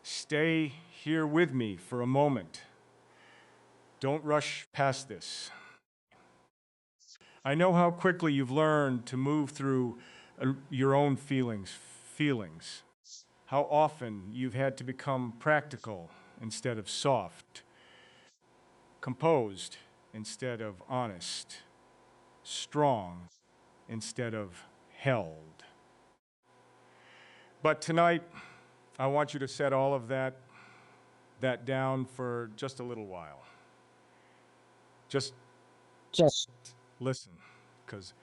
Stay here with me for a moment. Don't rush past this. I know how quickly you've learned to move through your own feelings. How often you've had to become practical instead of soft, composed instead of honest, strong instead of held. But tonight, I want you to set all of that down for just a little while. Just listen, because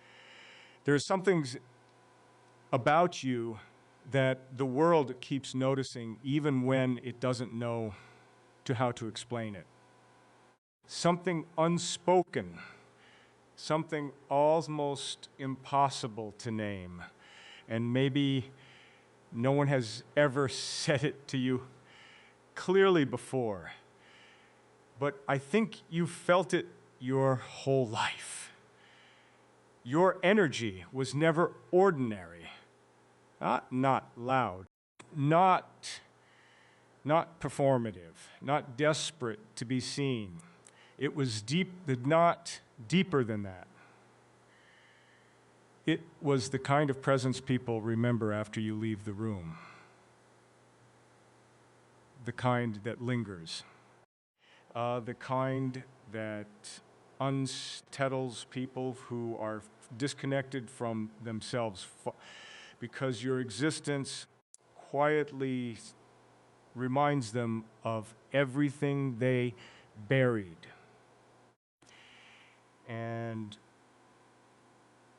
there's something about you that the world keeps noticing even when it doesn't know how to explain it. Something unspoken, something almost impossible to name, and maybe no one has ever said it to you clearly before, but I think you felt it your whole life. Your energy was never ordinary, not loud, not performative, not desperate to be seen. It was not deeper than that. It was the kind of presence people remember after you leave the room. The kind that lingers. The kind that unsettles people who are disconnected from themselves because your existence quietly reminds them of everything they buried. And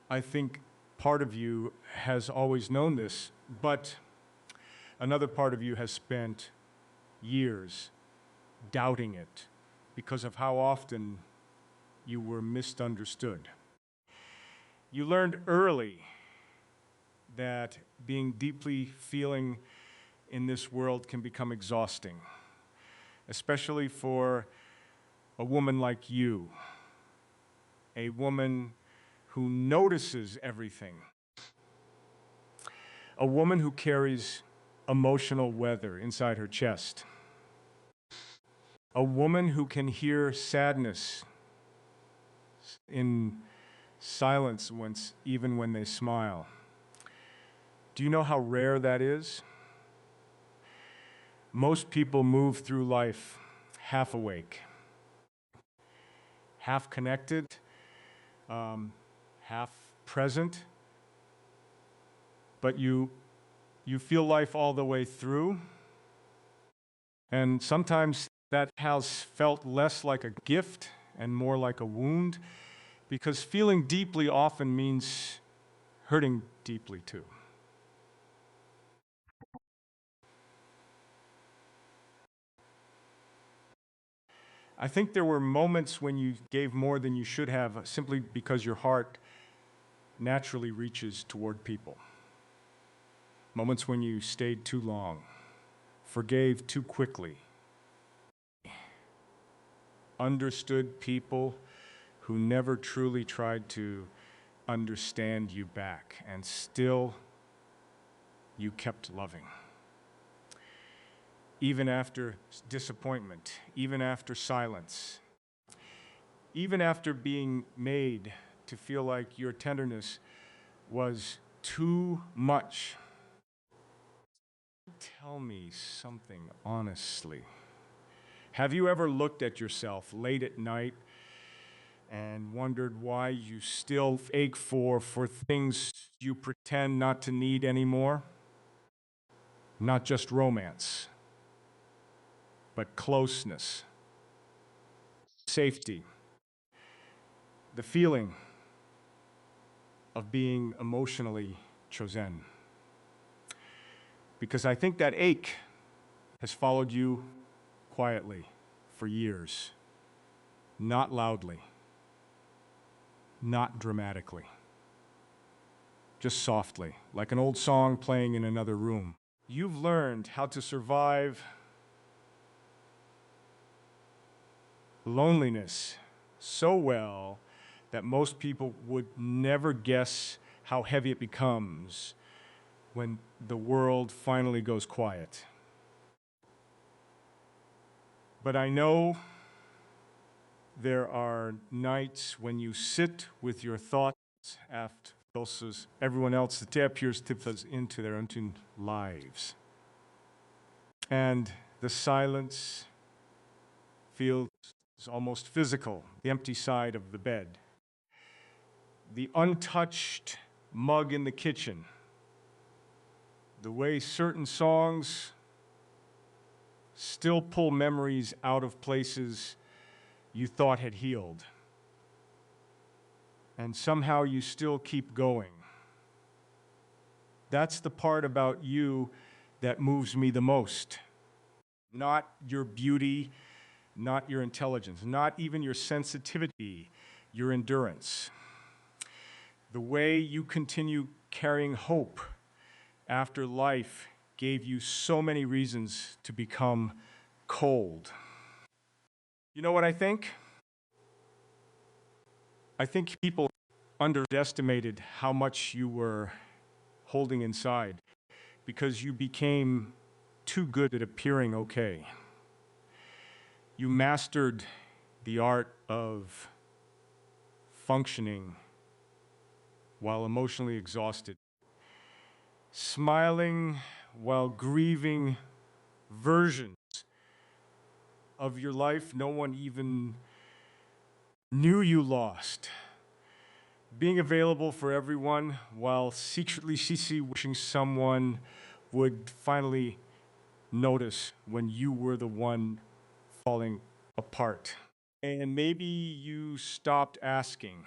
I think part of you has always known this, but another part of you has spent years doubting it because of how often you were misunderstood. You learned early that being deeply feeling in this world can become exhausting, especially for a woman like you, a woman who notices everything, a woman who carries emotional weather inside her chest, a woman who can hear sadness in silence even when they smile. Do you know how rare that is? Most people move through life half awake, half connected, half present, but you feel life all the way through. And sometimes that has felt less like a gift and more like a wound, because feeling deeply often means hurting deeply too. I think there were moments when you gave more than you should have simply because your heart naturally reaches toward people. Moments when you stayed too long, forgave too quickly, understood people who never truly tried to understand you back, and still you kept loving. Even after disappointment, even after silence, even after being made to feel like your tenderness was too much. Tell me something honestly. Have you ever looked at yourself late at night and wondered why you still ache for things you pretend not to need anymore? Not just romance, but closeness, safety, the feeling of being emotionally chosen. Because I think that ache has followed you quietly for years, not loudly, not dramatically, just softly, like an old song playing in another room. You've learned how to survive loneliness so well that most people would never guess how heavy it becomes when the world finally goes quiet. But I know there are nights when you sit with your thoughts after everyone else that appears tips into their own lives. And the silence feels almost physical, the empty side of the bed, the untouched mug in the kitchen, the way certain songs still pull memories out of places you thought had healed. And somehow you still keep going. That's the part about you that moves me the most. Not your beauty, not your intelligence, not even your sensitivity, your endurance. The way you continue carrying hope after life gave you so many reasons to become cold. You know what I think? I think people underestimated how much you were holding inside because you became too good at appearing okay. You mastered the art of functioning while emotionally exhausted, smiling while grieving versions of your life no one even knew you lost, being available for everyone while secretly wishing someone would finally notice when you were the one falling apart. And maybe you stopped asking.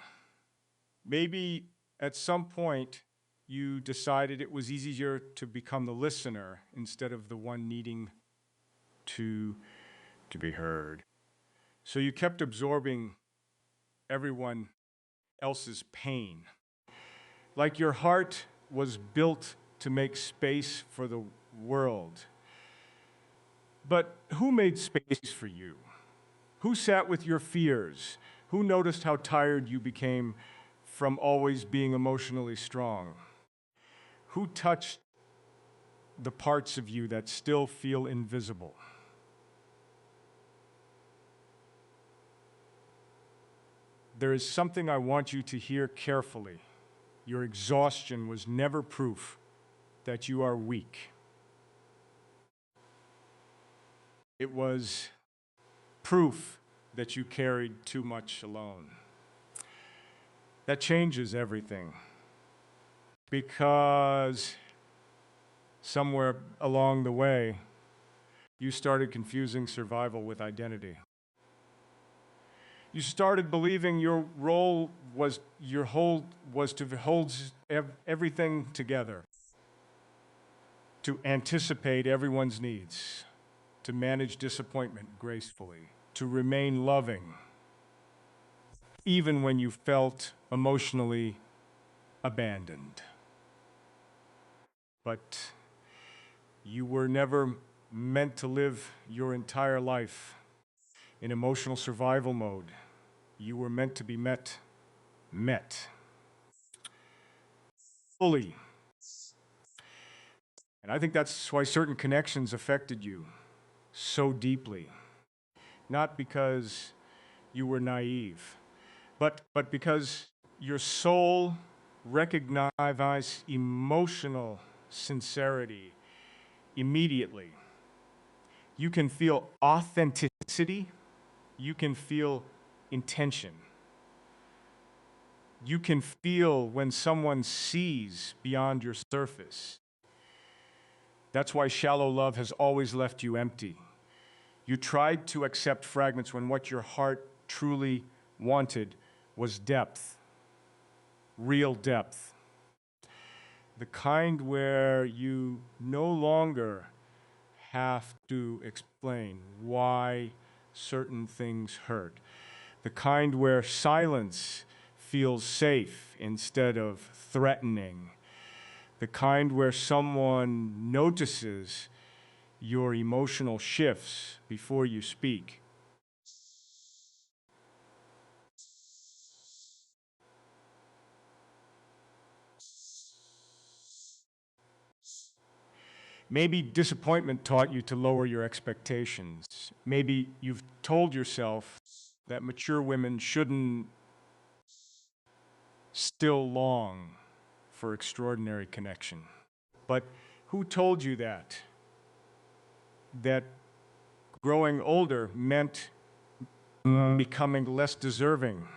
Maybe at some point you decided it was easier to become the listener instead of the one needing to be heard. So you kept absorbing everyone else's pain. Like your heart was built to make space for the world. But who made space for you? Who sat with your fears? Who noticed how tired you became from always being emotionally strong? Who touched the parts of you that still feel invisible? There is something I want you to hear carefully. Your exhaustion was never proof that you are weak. It was proof that you carried too much alone. That changes everything. Because somewhere along the way, you started confusing survival with identity. You started believing your role was to hold everything together, to anticipate everyone's needs, to manage disappointment gracefully, to remain loving, even when you felt emotionally abandoned. But you were never meant to live your entire life in emotional survival mode. You were meant to be met fully. And I think that's why certain connections affected you so deeply. Not because you were naive, but because your soul recognized emotional sincerity immediately. You can feel authenticity, you can feel intention. You can feel when someone sees beyond your surface. That's why shallow love has always left you empty. You tried to accept fragments when what your heart truly wanted was depth, real depth. The kind where you no longer have to explain why certain things hurt. The kind where silence feels safe instead of threatening. The kind where someone notices your emotional shifts before you speak. Maybe disappointment taught you to lower your expectations. Maybe you've told yourself that mature women shouldn't still long for extraordinary connection. But who told you that? That growing older meant becoming less deserving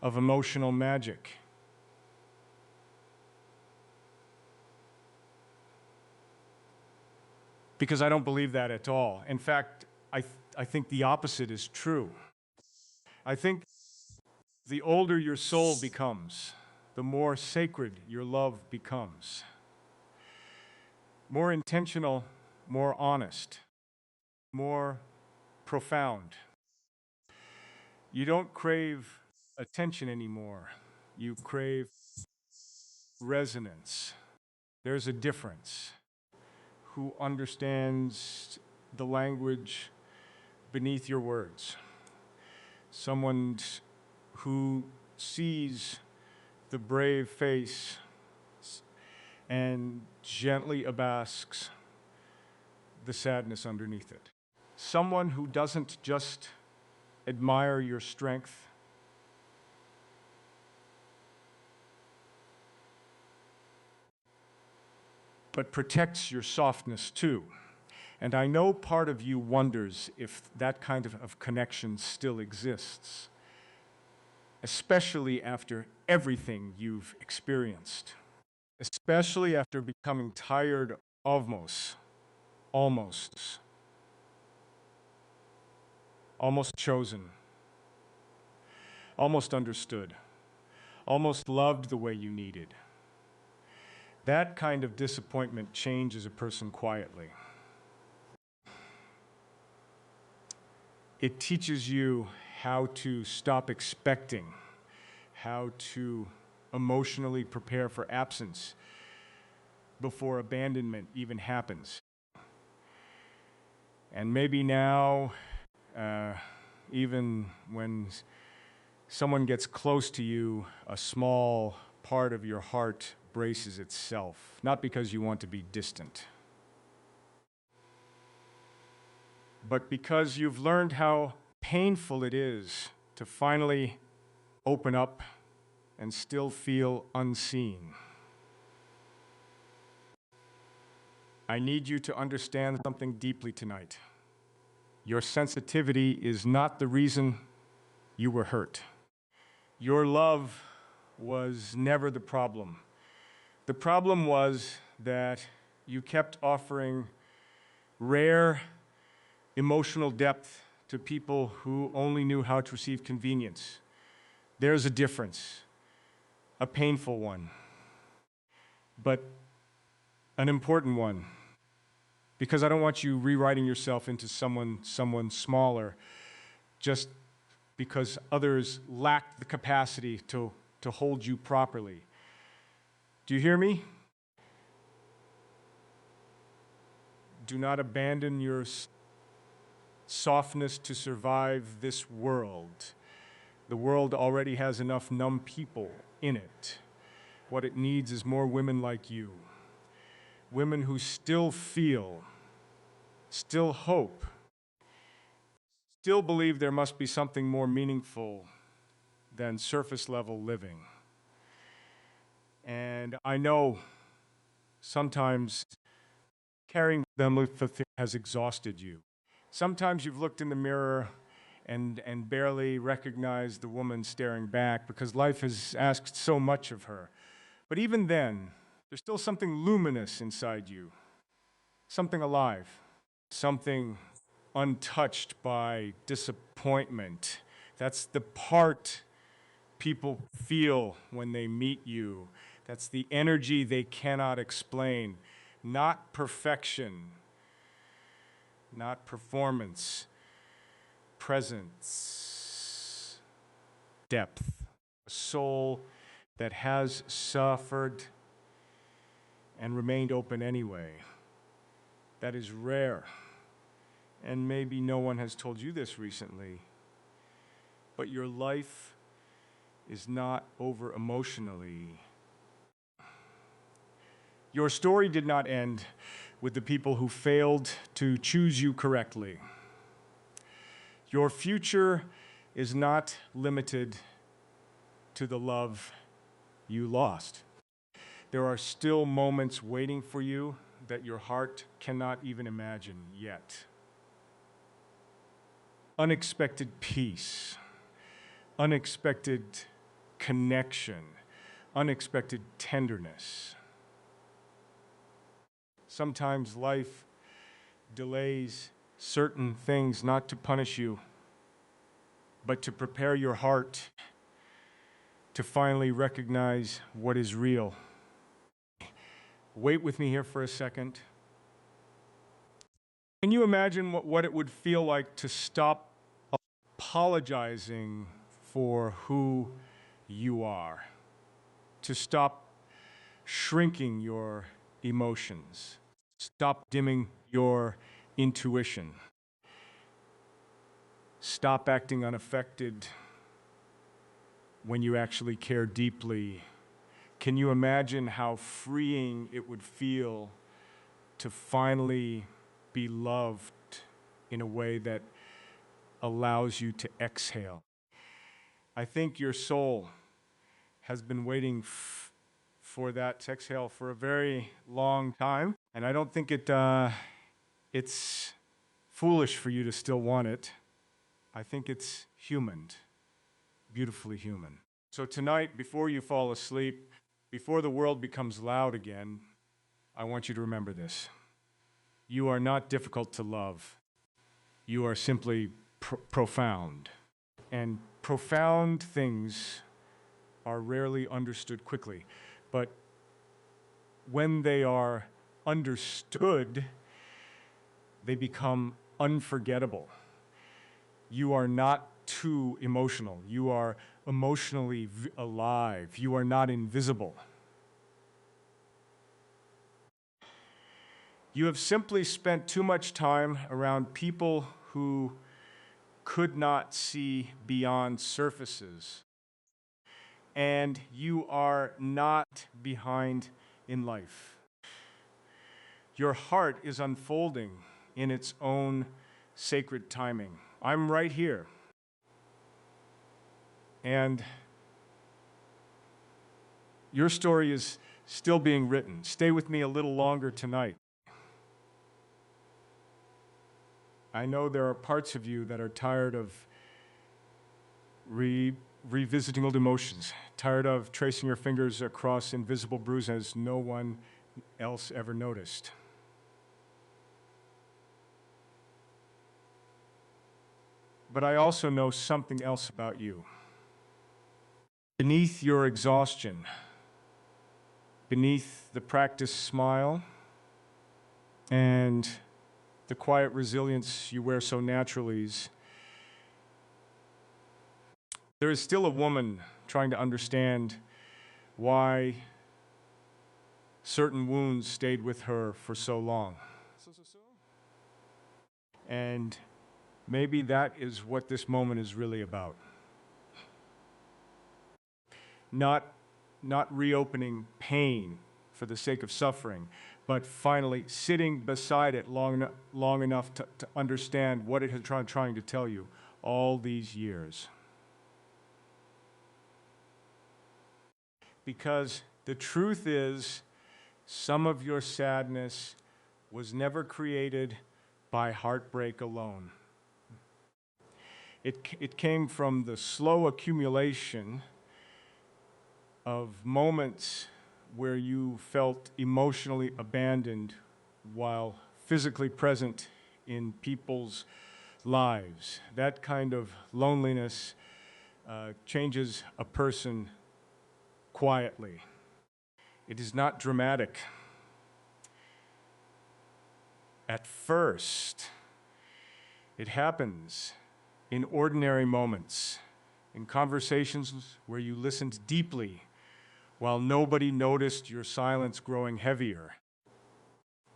of emotional magic. Because I don't believe that at all. In fact, I think the opposite is true. I think the older your soul becomes, the more sacred your love becomes. More intentional, more honest, more profound. You don't crave attention anymore. You crave resonance. There's a difference. Who understands the language beneath your words? Someone who sees the brave face and gently abasks the sadness underneath it. Someone who doesn't just admire your strength, but protects your softness too. And I know part of you wonders if that kind of connection still exists, especially after everything you've experienced, especially after becoming tired almost chosen, almost understood, almost loved the way you needed. That kind of disappointment changes a person quietly. It teaches you how to stop expecting, how to emotionally prepare for absence before abandonment even happens. And maybe now, even when someone gets close to you, a small part of your heart braces itself, not because you want to be distant, but because you've learned how painful it is to finally open up and still feel unseen. I need you to understand something deeply tonight. Your sensitivity is not the reason you were hurt. Your love was never the problem. The problem was that you kept offering rare emotional depth to people who only knew how to receive convenience. There's a difference, a painful one, but an important one, because I don't want you rewriting yourself into someone smaller just because others lack the capacity to hold you properly. Do you hear me? Do not abandon your softness to survive this world. The world already has enough numb people in it. What it needs is more women like you. Women who still feel, still hope, still believe there must be something more meaningful than surface level living. And I know sometimes carrying them has exhausted you. Sometimes you've looked in the mirror and barely recognized the woman staring back because life has asked so much of her. But even then, there's still something luminous inside you, something alive, something untouched by disappointment. That's the part people feel when they meet you. That's the energy they cannot explain. Not perfection, not performance, presence, depth. A soul that has suffered and remained open anyway. That is rare. And maybe no one has told you this recently, but your life is not over emotionally. Your story did not end with the people who failed to choose you correctly. Your future is not limited to the love you lost. There are still moments waiting for you that your heart cannot even imagine yet. Unexpected peace, unexpected connection, unexpected tenderness. Sometimes life delays certain things not to punish you, but to prepare your heart to finally recognize what is real. Wait with me here for a second. Can you imagine what it would feel like to stop apologizing for who you are? To stop shrinking your emotions. Stop dimming your intuition. Stop acting unaffected when you actually care deeply. Can you imagine how freeing it would feel to finally be loved in a way that allows you to exhale? I think your soul has been waiting for that to exhale for a very long time, and I don't think it's foolish for you to still want it. I think it's human, beautifully human. So tonight, before you fall asleep, before the world becomes loud again, I want you to remember this. You are not difficult to love. You are simply profound. And profound things are rarely understood quickly. But when they are understood, they become unforgettable. You are not too emotional. You are emotionally alive. You are not invisible. You have simply spent too much time around people who could not see beyond surfaces. And you are not behind in life. Your heart is unfolding in its own sacred timing. I'm right here. And your story is still being written. Stay with me a little longer tonight. I know there are parts of you that are tired of revisiting old emotions, tired of tracing your fingers across invisible bruises no one else ever noticed. But I also know something else about you. Beneath your exhaustion, beneath the practiced smile, and the quiet resilience you wear so naturally, there is still a woman trying to understand why certain wounds stayed with her for so long. And maybe that is what this moment is really about. Not reopening pain for the sake of suffering, but finally sitting beside it long enough to understand what it has trying to tell you all these years. Because the truth is, some of your sadness was never created by heartbreak alone. It came from the slow accumulation of moments where you felt emotionally abandoned while physically present in people's lives. That kind of loneliness changes a person quietly. It is not dramatic. At first, it happens in ordinary moments, in conversations where you listened deeply while nobody noticed your silence growing heavier.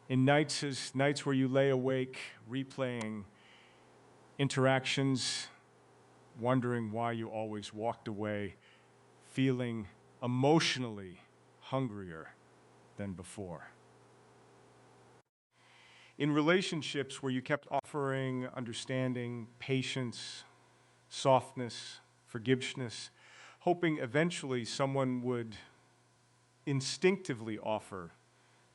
In nights where you lay awake, replaying interactions, wondering why you always walked away, feeling emotionally hungrier than before. In relationships where you kept offering understanding, patience, softness, forgiveness, hoping eventually someone would instinctively offer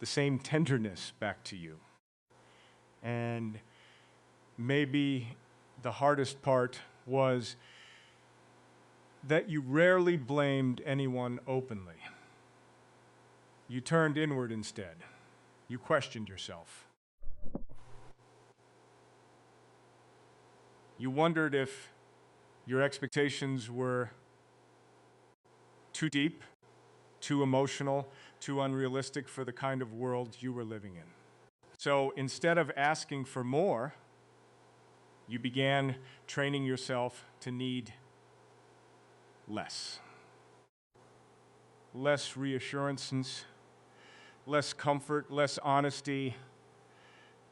the same tenderness back to you. And maybe the hardest part was that you rarely blamed anyone openly. You turned inward instead. You questioned yourself. You wondered if your expectations were too deep, too emotional, too unrealistic for the kind of world you were living in. So instead of asking for more, you began training yourself to need less. Less reassurances, less comfort, less honesty,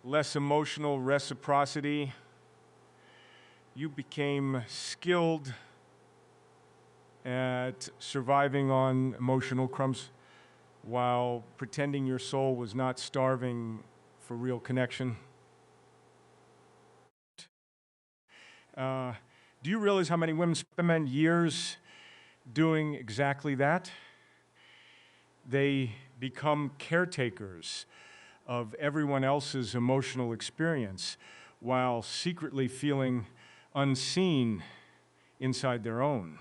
less emotional reciprocity. You became skilled at surviving on emotional crumbs while pretending your soul was not starving for real connection. Do you realize how many women spend years doing exactly that? They become caretakers of everyone else's emotional experience while secretly feeling unseen inside their own.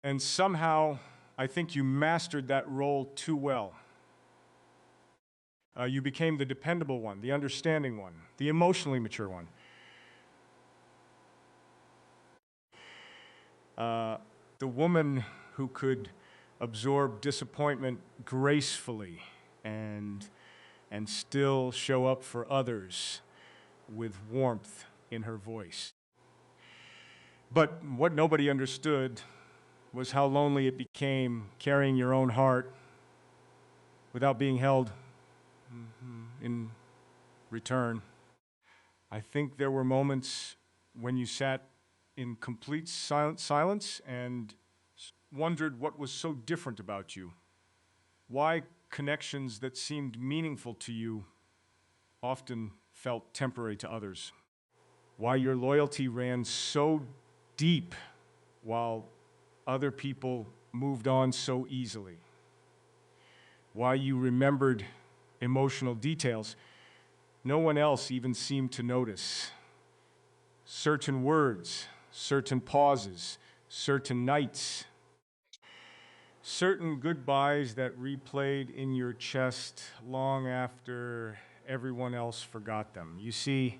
And somehow, I think you mastered that role too well. You became the dependable one, the understanding one, the emotionally mature one. The woman who could absorb disappointment gracefully and still show up for others with warmth in her voice. But what nobody understood was how lonely it became carrying your own heart without being held in return. I think there were moments when you sat in complete silence and wondered what was so different about you. Why connections that seemed meaningful to you often felt temporary to others. Why your loyalty ran so deep while other people moved on so easily. Why you remembered emotional details no one else even seemed to notice. Certain words, certain pauses, certain nights, certain goodbyes that replayed in your chest long after everyone else forgot them. You see,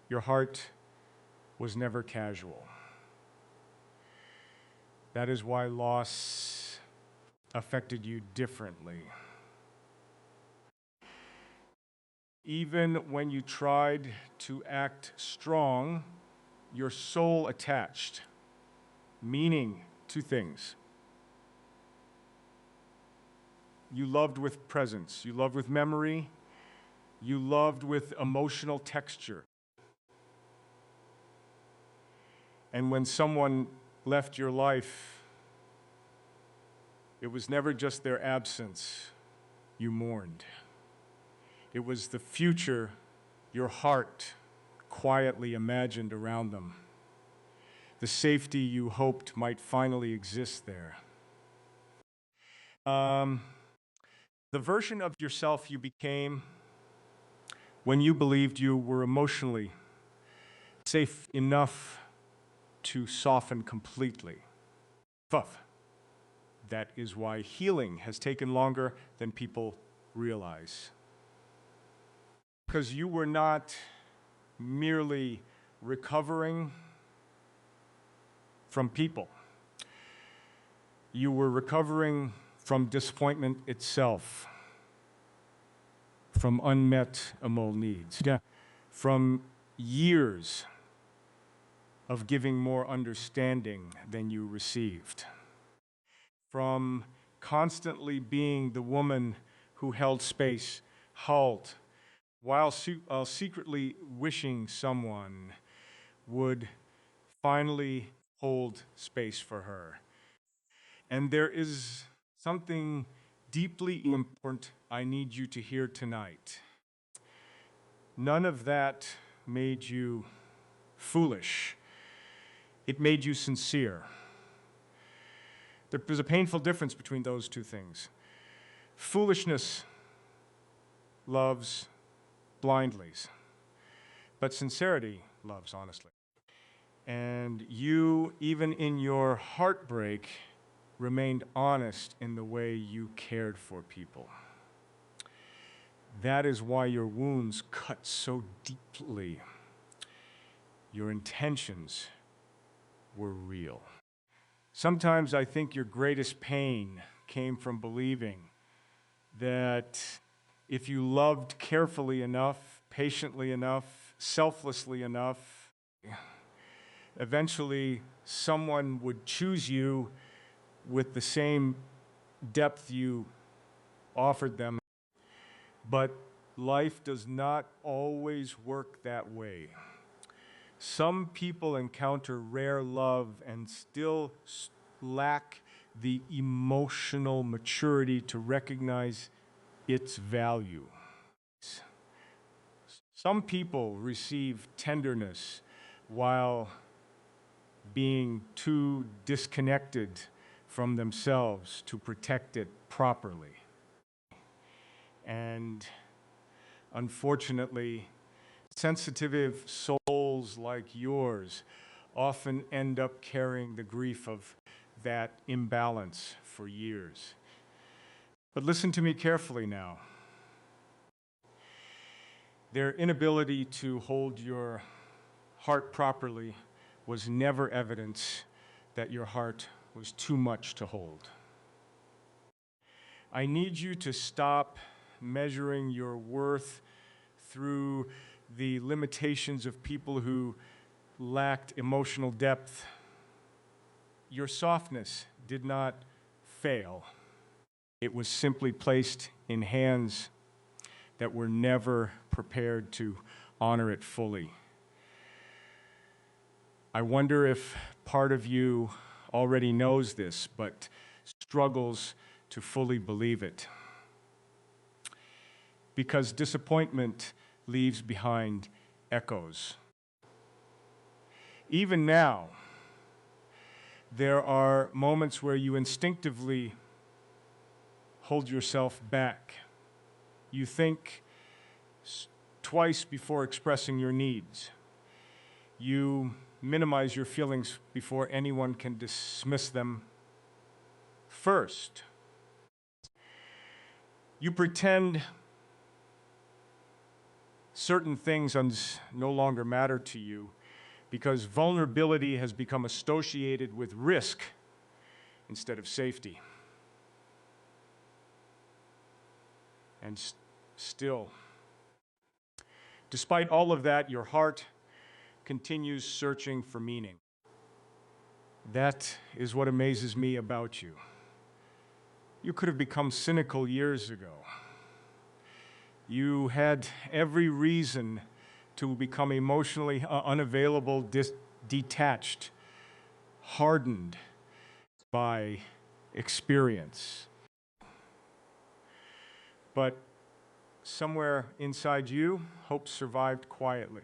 your heart was never casual. That is why loss affected you differently. Even when you tried to act strong, your soul attached meaning to things. You loved with presence, you loved with memory, you loved with emotional texture. And when someone left your life, it was never just their absence you mourned. It was the future your heart quietly imagined around them, the safety you hoped might finally exist there. The version of yourself you became when you believed you were emotionally safe enough to soften completely. That is why healing has taken longer than people realize. Because you were not merely recovering from people. You were recovering from disappointment itself, from unmet emotional needs, from years of giving more understanding than you received, from constantly being the woman who held space, halt, while secretly wishing someone would finally hold space for her. And there is something deeply important I need you to hear tonight. None of that made you foolish. It made you sincere. There's a painful difference between those two things. Foolishness loves blindly, but sincerity loves honestly. And you, even in your heartbreak, remained honest in the way you cared for people. That is why your wounds cut so deeply. Your intentions were real. Sometimes I think your greatest pain came from believing that if you loved carefully enough, patiently enough, selflessly enough, eventually someone would choose you with the same depth you offered them. But life does not always work that way. Some people encounter rare love and still lack the emotional maturity to recognize its value. Some people receive tenderness while being too disconnected from themselves to protect it properly. And unfortunately, sensitive souls like yours often end up carrying the grief of that imbalance for years. But listen to me carefully now. Their inability to hold your heart properly was never evidence that your heart was too much to hold. I need you to stop measuring your worth through the limitations of people who lacked emotional depth. Your softness did not fail. It was simply placed in hands that were never prepared to honor it fully. I wonder if part of you already knows this, but struggles to fully believe it. Because disappointment leaves behind echoes. Even now, there are moments where you instinctively hold yourself back. You think twice before expressing your needs. You minimize your feelings before anyone can dismiss them first. You pretend certain things no longer matter to you because vulnerability has become associated with risk instead of safety. And still, despite all of that, your heart continues searching for meaning. That is what amazes me about you. You could have become cynical years ago. You had every reason to become emotionally unavailable, detached, hardened by experience. But somewhere inside you, hope survived quietly.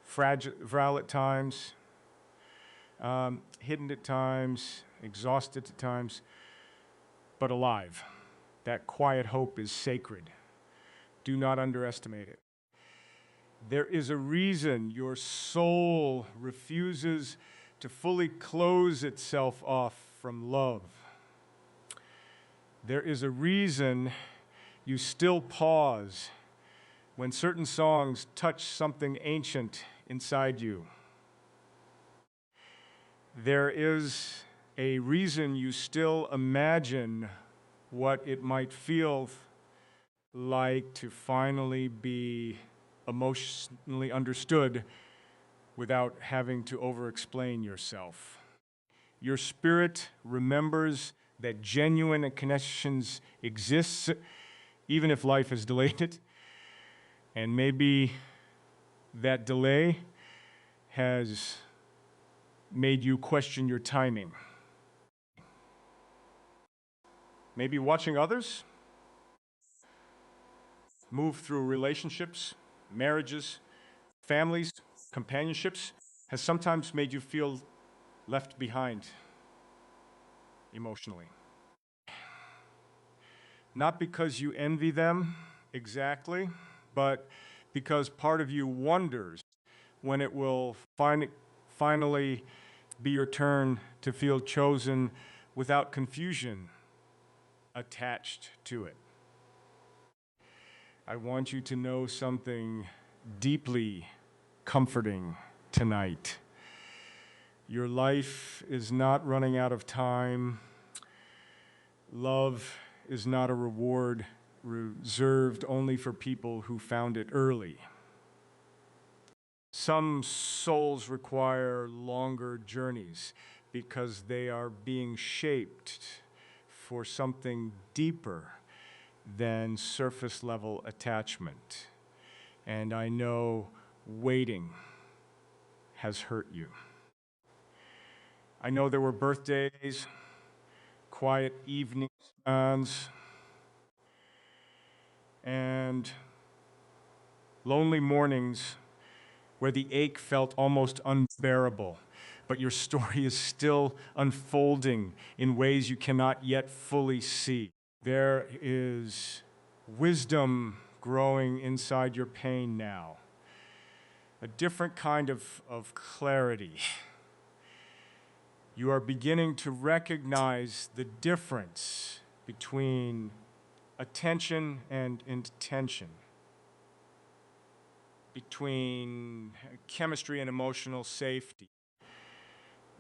Fragile at times, hidden at times, exhausted at times, but alive. That quiet hope is sacred. Do not underestimate it. There is a reason your soul refuses to fully close itself off from love. There is a reason you still pause when certain songs touch something ancient inside you. There is a reason you still imagine what it might feel like to finally be emotionally understood without having to over-explain yourself. Your spirit remembers that genuine connections exist, even if life has delayed it. And maybe that delay has made you question your timing. Maybe watching others move through relationships, marriages, families, companionships has sometimes made you feel left behind emotionally. Not because you envy them exactly, but because part of you wonders when it will finally be your turn to feel chosen without confusion attached to it. I want you to know something deeply comforting tonight. Your life is not running out of time. Love is not a reward reserved only for people who found it early. Some souls require longer journeys because they are being shaped for something deeper than surface level attachment. And I know waiting has hurt you. I know there were birthdays, quiet evenings, and lonely mornings where the ache felt almost unbearable, but your story is still unfolding in ways you cannot yet fully see. There is wisdom growing inside your pain now, a different kind of clarity. You are beginning to recognize the difference between attention and intention, between chemistry and emotional safety,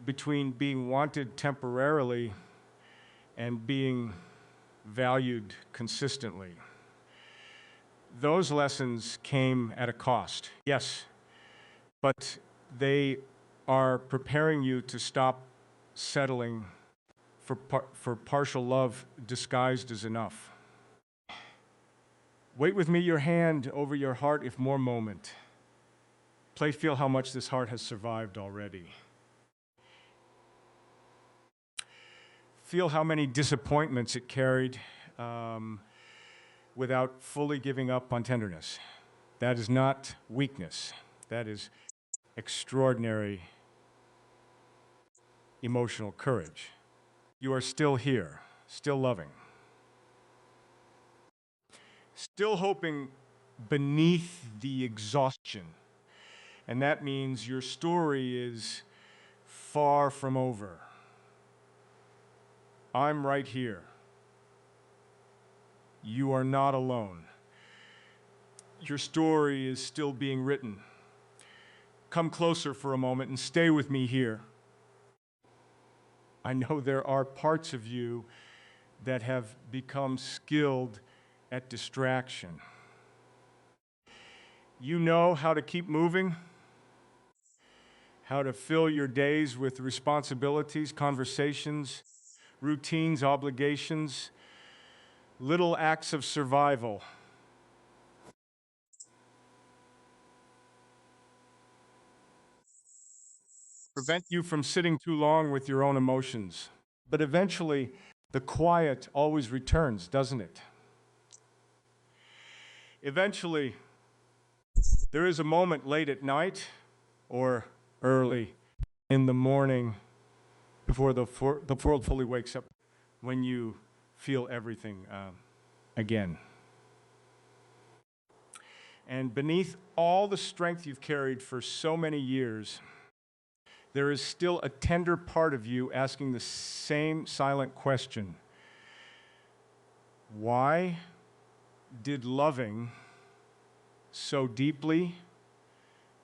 between being wanted temporarily and being valued consistently. Those lessons came at a cost, yes, but they are preparing you to stop settling for partial love disguised as enough. Wait with me your hand over your heart if more moment. Play feel how much this heart has survived already. Feel how many disappointments it carried without fully giving up on tenderness. That is not weakness. That is extraordinary emotional courage. You are still here, still loving, still hoping beneath the exhaustion. And that means your story is far from over. I'm right here. You are not alone. Your story is still being written. Come closer for a moment and stay with me here. I know there are parts of you that have become skilled at distraction. You know how to keep moving, how to fill your days with responsibilities, conversations, routines, obligations, little acts of survival. Prevent you from sitting too long with your own emotions. But eventually, the quiet always returns, doesn't it? Eventually, there is a moment late at night or early in the morning before the world fully wakes up when you feel everything again. And beneath all the strength you've carried for so many years, there is still a tender part of you asking the same silent question. Why did loving so deeply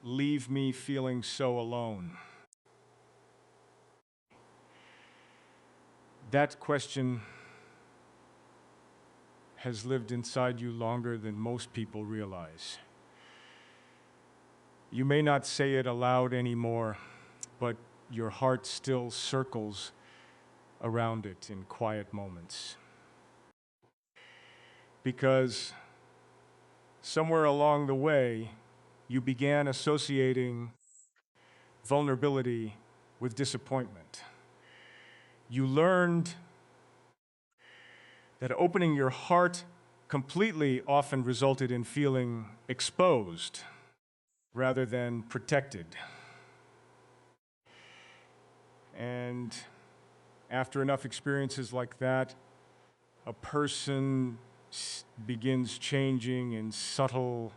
leave me feeling so alone? That question has lived inside you longer than most people realize. You may not say it aloud anymore, but your heart still circles around it in quiet moments. Because somewhere along the way, you began associating vulnerability with disappointment. You learned that opening your heart completely often resulted in feeling exposed rather than protected. And after enough experiences like that, a person begins changing in subtle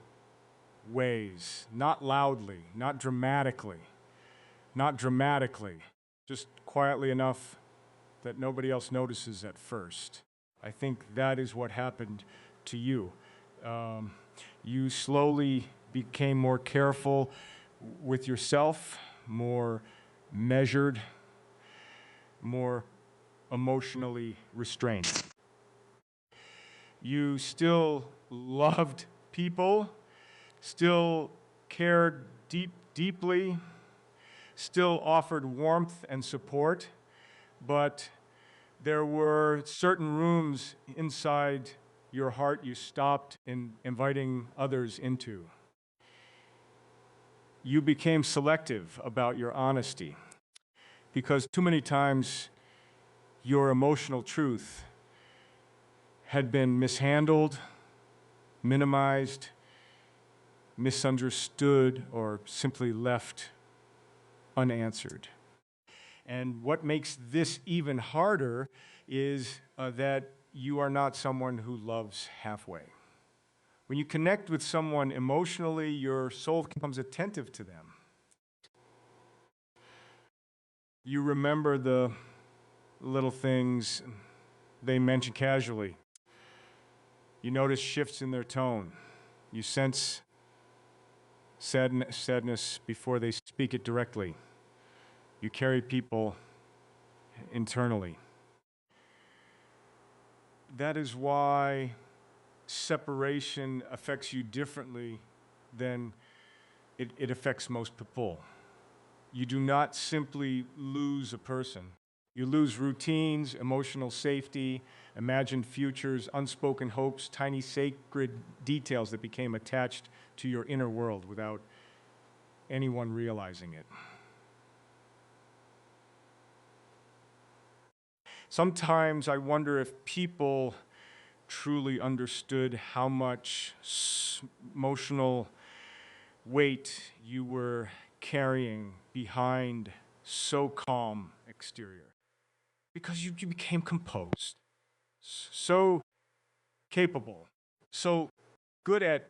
ways, not loudly, not dramatically, just quietly enough that nobody else notices at first. I think that is what happened to you. You slowly became more careful with yourself, more measured, more emotionally restrained. You still loved people, still cared deeply, still offered warmth and support, but there were certain rooms inside your heart you stopped inviting others into. You became selective about your honesty because too many times your emotional truth had been mishandled, minimized, misunderstood, or simply left unanswered. And what makes this even harder is that you are not someone who loves halfway. When you connect with someone emotionally, your soul becomes attentive to them. You remember the little things they mention casually. You notice shifts in their tone. You sense sadness before they speak it directly. You carry people internally. That is why separation affects you differently than it affects most people. You do not simply lose a person. You lose routines, emotional safety, imagined futures, unspoken hopes, tiny sacred details that became attached to your inner world without anyone realizing it. Sometimes I wonder if people truly understood how much emotional weight you were carrying behind so calm exterior. Because you became composed, so capable, so good at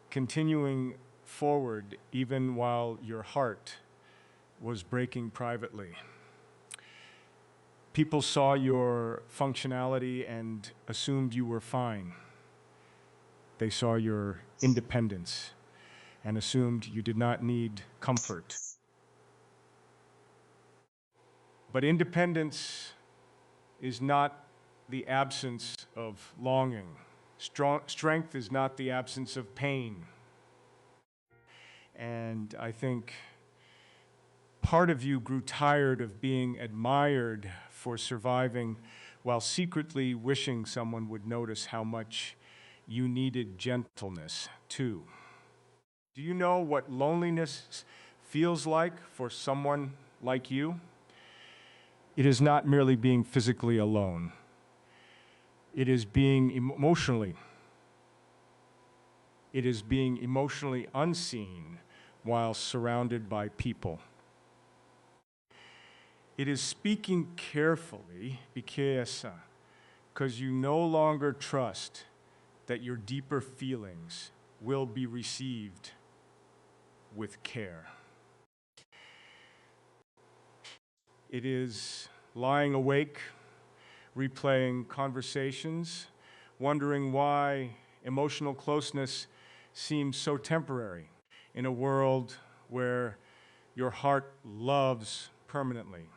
continuing forward even while your heart was breaking privately. People saw your functionality and assumed you were fine. They saw your independence and assumed you did not need comfort. But independence is not the absence of longing. Strength is not the absence of pain. And I think part of you grew tired of being admired for surviving while secretly wishing someone would notice how much you needed gentleness too. Do you know what loneliness feels like for someone like you? It is not merely being physically alone. It is being emotionally unseen while surrounded by people. It is speaking carefully because you no longer trust that your deeper feelings will be received with care. It is lying awake, replaying conversations, wondering why emotional closeness seems so temporary in a world where your heart loves permanently.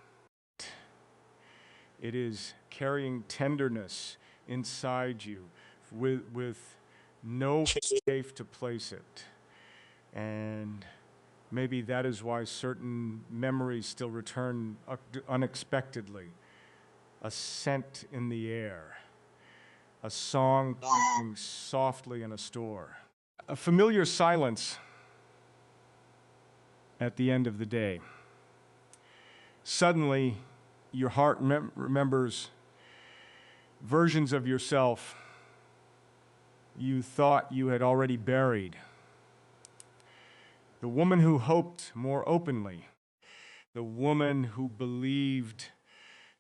It is carrying tenderness inside you with no safe to place it. And maybe that is why certain memories still return unexpectedly. A scent in the air, a song playing softly in a store, a familiar silence at the end of the day. Suddenly, your heart remembers versions of yourself you thought you had already buried. The woman who hoped more openly. The woman who believed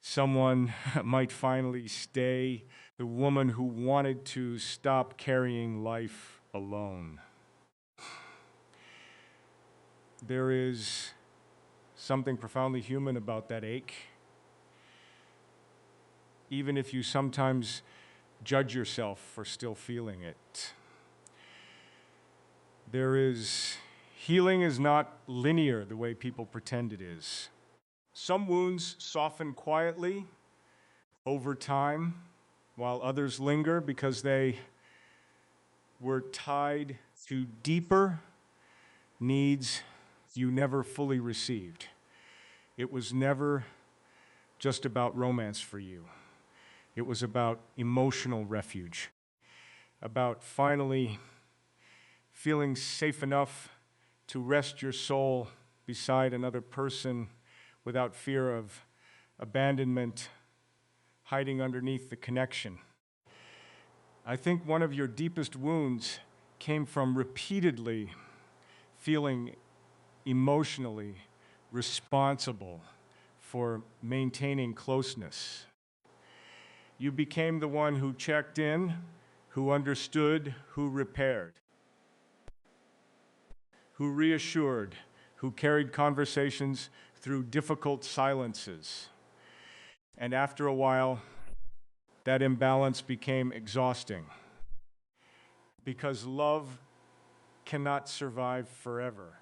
someone might finally stay. The woman who wanted to stop carrying life alone. There is something profoundly human about that ache. Even if you sometimes judge yourself for still feeling it. Healing is not linear the way people pretend it is. Some wounds soften quietly over time, while others linger because they were tied to deeper needs you never fully received. It was never just about romance for you. It was about emotional refuge, about finally feeling safe enough to rest your soul beside another person without fear of abandonment hiding underneath the connection. I think one of your deepest wounds came from repeatedly feeling emotionally responsible for maintaining closeness. You became the one who checked in, who understood, who repaired, who reassured, who carried conversations through difficult silences. And after a while, that imbalance became exhausting because love cannot survive forever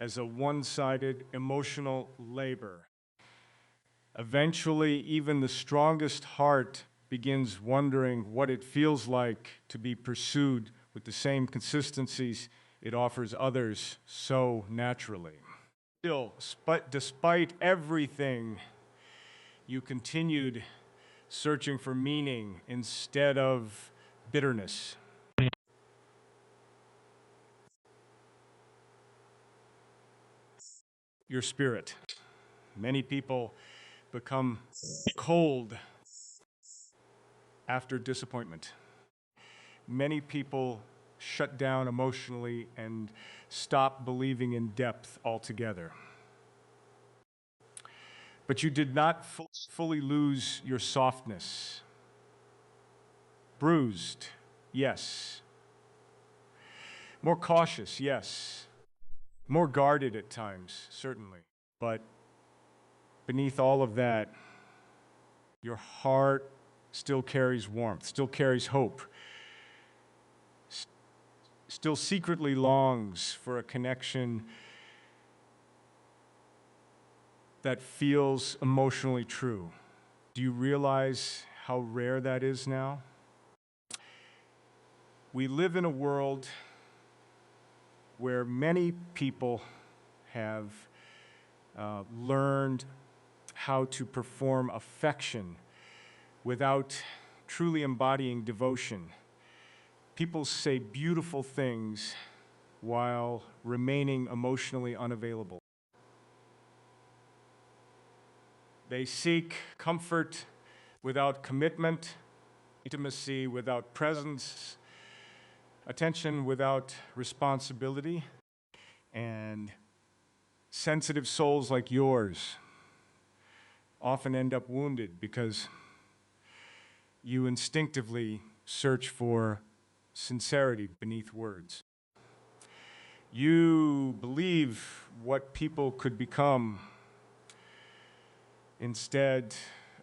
as a one-sided emotional labor. Eventually, even the strongest heart begins wondering what it feels like to be pursued with the same consistencies it offers others so naturally. Still, despite everything, you continued searching for meaning instead of bitterness. Your spirit. Many people become cold after disappointment. Many people shut down emotionally and stop believing in depth altogether. But you did not fully lose your softness. Bruised, yes. More cautious, yes. More guarded at times, certainly. But beneath all of that, your heart still carries warmth, still carries hope, still secretly longs for a connection that feels emotionally true. Do you realize how rare that is now? We live in a world where many people have learned how to perform affection without truly embodying devotion. People say beautiful things while remaining emotionally unavailable. They seek comfort without commitment, intimacy without presence, attention without responsibility, and sensitive souls like yours often end up wounded because you instinctively search for sincerity beneath words. You believe what people could become instead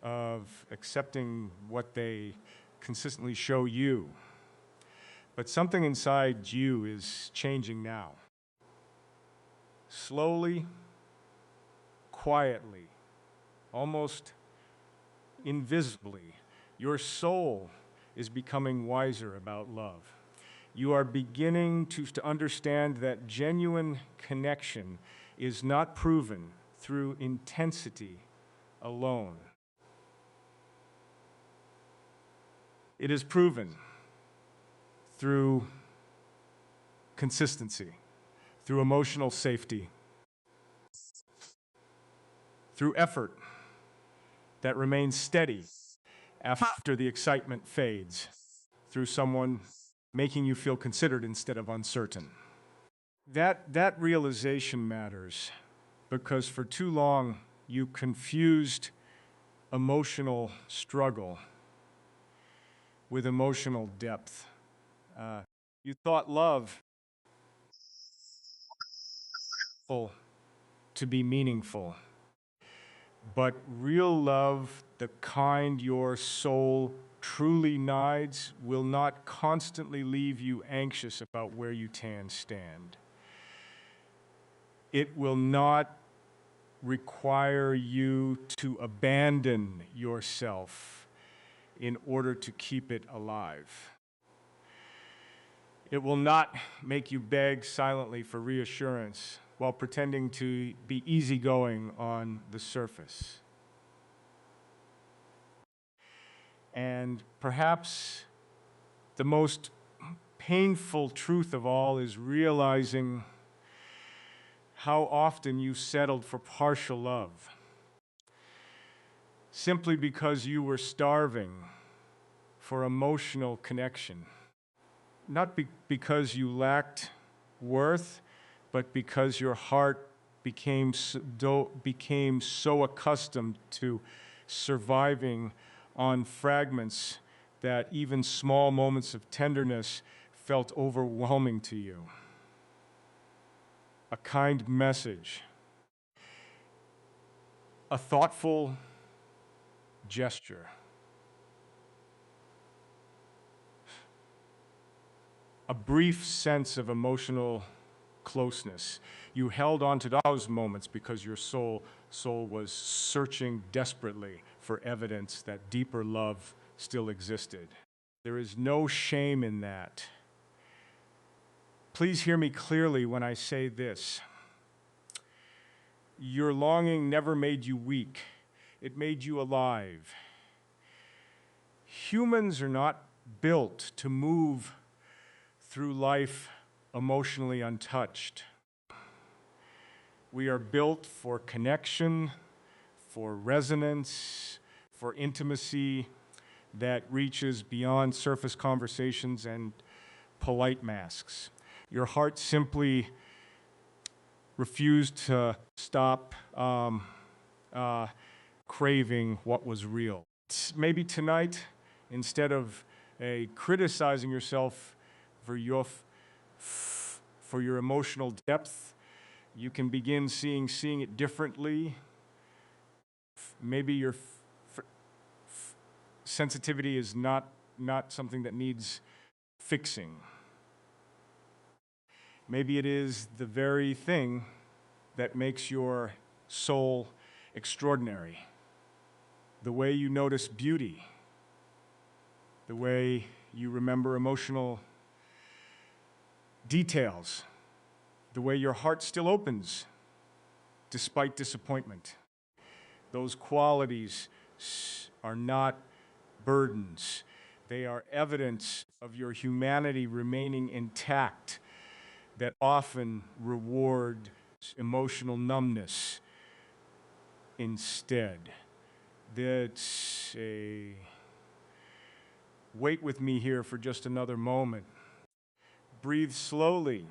of accepting what they consistently show you. But something inside you is changing now. Slowly, quietly, almost invisibly, your soul is becoming wiser about love. You are beginning to understand that genuine connection is not proven through intensity alone. It is proven through consistency, through emotional safety, through effort that remains steady after the excitement fades, through someone making you feel considered instead of uncertain. That realization matters because for too long you confused emotional struggle with emotional depth. You thought love to be meaningful, but real love, the kind your soul truly needs, will not constantly leave you anxious about where you stand. It will not require you to abandon yourself in order to keep it alive. It will not make you beg silently for reassurance while pretending to be easygoing on the surface. And perhaps the most painful truth of all is realizing how often you settled for partial love, simply because you were starving for emotional connection. Not because you lacked worth, but because your heart became so accustomed to surviving on fragments that even small moments of tenderness felt overwhelming to you. A kind message, a thoughtful gesture, a brief sense of emotional closeness. You held on to those moments because your soul was searching desperately for evidence that deeper love still existed. There is no shame in that. Please hear me clearly when I say this. Your longing never made you weak. It made you alive. Humans are not built to move through life emotionally untouched. We are built for connection, for resonance, for intimacy that reaches beyond surface conversations and polite masks. Your heart simply refused to stop craving what was real. Maybe tonight, instead of criticizing yourself for your emotional depth, you can begin seeing it differently. Maybe your sensitivity is not something that needs fixing. Maybe it is the very thing that makes your soul extraordinary. The way you notice beauty, the way you remember emotional details, the way your heart still opens despite disappointment. Those qualities are not burdens. They are evidence of your humanity remaining intact that often reward emotional numbness instead. That's a... Wait with me here for just another moment. Breathe slowly.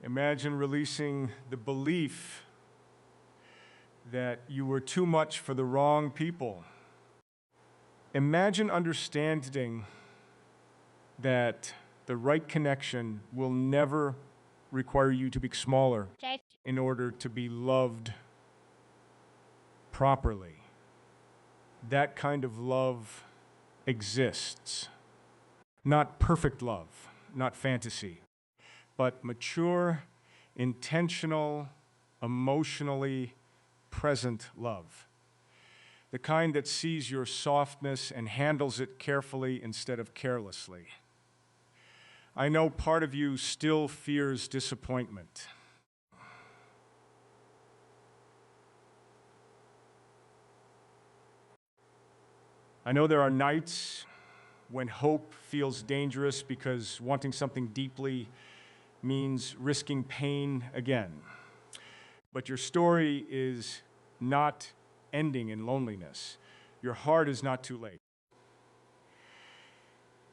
Imagine releasing the belief that you were too much for the wrong people. Imagine understanding that the right connection will never require you to be smaller in order to be loved properly. That kind of love exists. Not perfect love, not fantasy, but mature, intentional, emotionally present love. The kind that sees your softness and handles it carefully instead of carelessly. I know part of you still fears disappointment. I know there are nights when hope feels dangerous because wanting something deeply means risking pain again. But your story is not ending in loneliness. Your heart is not too late.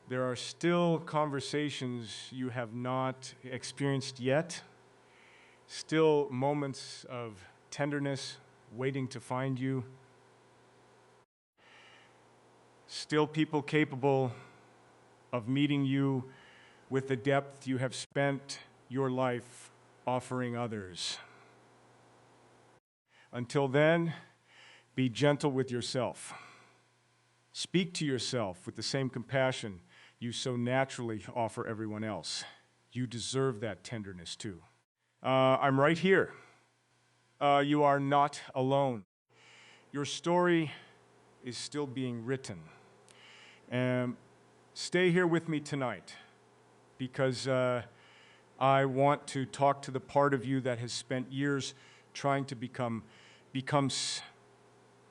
There are still conversations you have not experienced yet, still moments of tenderness waiting to find you, still people capable of meeting you with the depth you have spent your life offering others. Until then, be gentle with yourself. Speak to yourself with the same compassion you so naturally offer everyone else. You deserve that tenderness too. I'm right here. You are not alone. Your story is still being written. Stay here with me tonight because I want to talk to the part of you that has spent years trying to becomes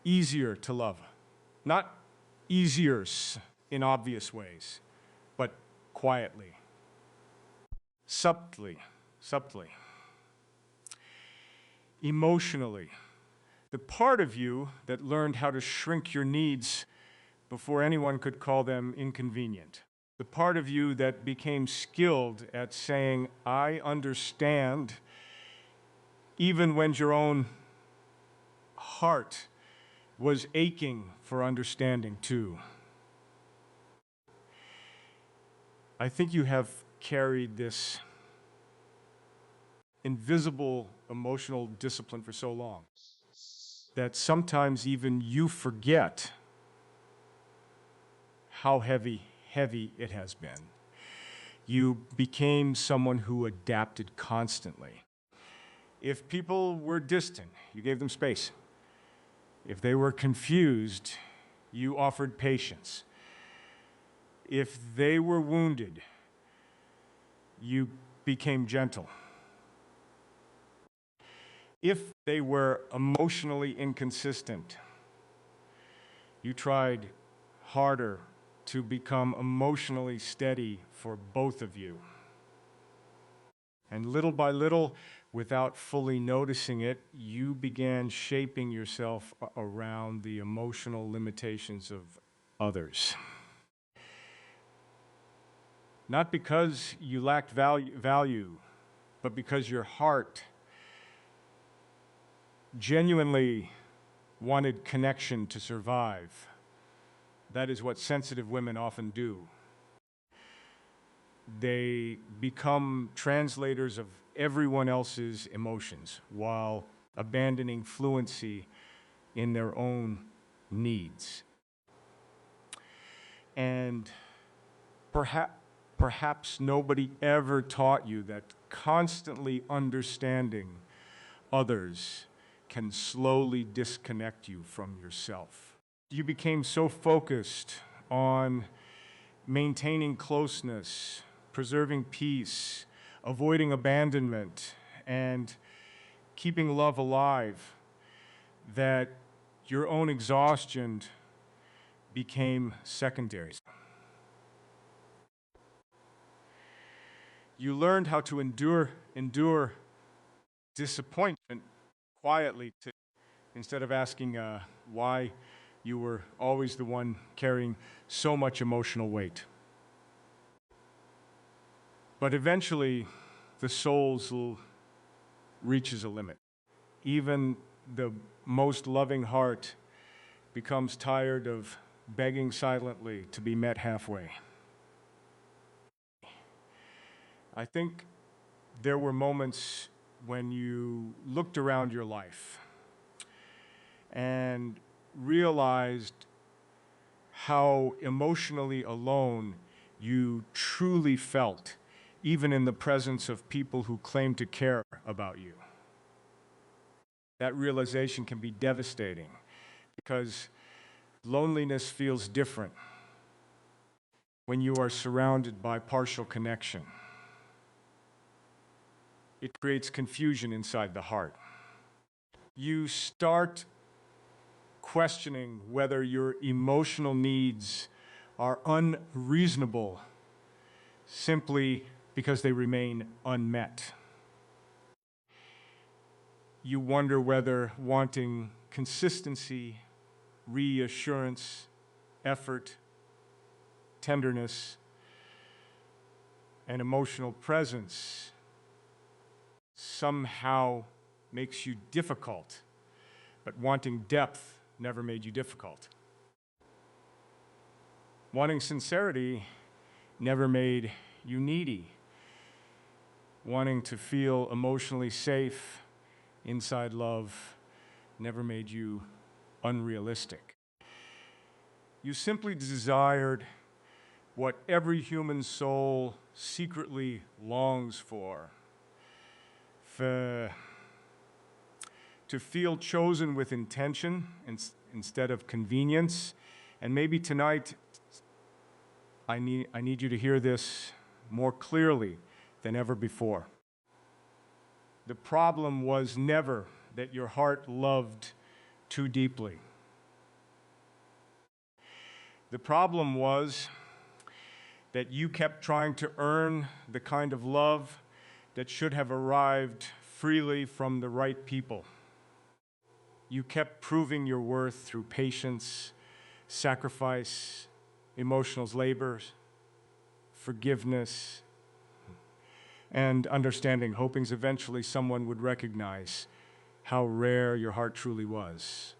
easier to love. Not easier in obvious ways, but quietly, subtly, emotionally. The part of you that learned how to shrink your needs before anyone could call them inconvenient. The part of you that became skilled at saying, I understand, even when your own heart was aching for understanding too. I think you have carried this invisible emotional discipline for so long that sometimes even you forget how heavy it has been. You became someone who adapted constantly. If people were distant, you gave them space. If they were confused, you offered patience. If they were wounded, you became gentle. If they were emotionally inconsistent, you tried harder to become emotionally steady for both of you. And little by little, without fully noticing it, you began shaping yourself around the emotional limitations of others. Not because you lacked value, but because your heart genuinely wanted connection to survive. That is what sensitive women often do. They become translators of everyone else's emotions while abandoning fluency in their own needs. And perhaps nobody ever taught you that constantly understanding others can slowly disconnect you from yourself. You became so focused on maintaining closeness, preserving peace, avoiding abandonment, and keeping love alive that your own exhaustion became secondary. You learned how to endure disappointment quietly instead of asking why you were always the one carrying so much emotional weight. But eventually, the soul reaches a limit. Even the most loving heart becomes tired of begging silently to be met halfway. I think there were moments when you looked around your life and realized how emotionally alone you truly felt, even in the presence of people who claim to care about you. That realization can be devastating because loneliness feels different when you are surrounded by partial connection. It creates confusion inside the heart. You start questioning whether your emotional needs are unreasonable simply because they remain unmet. You wonder whether wanting consistency reassurance, effort, tenderness, and emotional presence somehow makes you difficult, but wanting depth never made you difficult. Wanting sincerity never made you needy. Wanting to feel emotionally safe inside love never made you unrealistic. You simply desired what every human soul secretly longs for. To feel chosen with intention instead of convenience. And maybe tonight, I need you to hear this more clearly than ever before. The problem was never that your heart loved too deeply. The problem was that you kept trying to earn the kind of love that should have arrived freely from the right people. You kept proving your worth through patience, sacrifice, emotional labor, forgiveness, and understanding, hoping eventually someone would recognize how rare your heart truly was.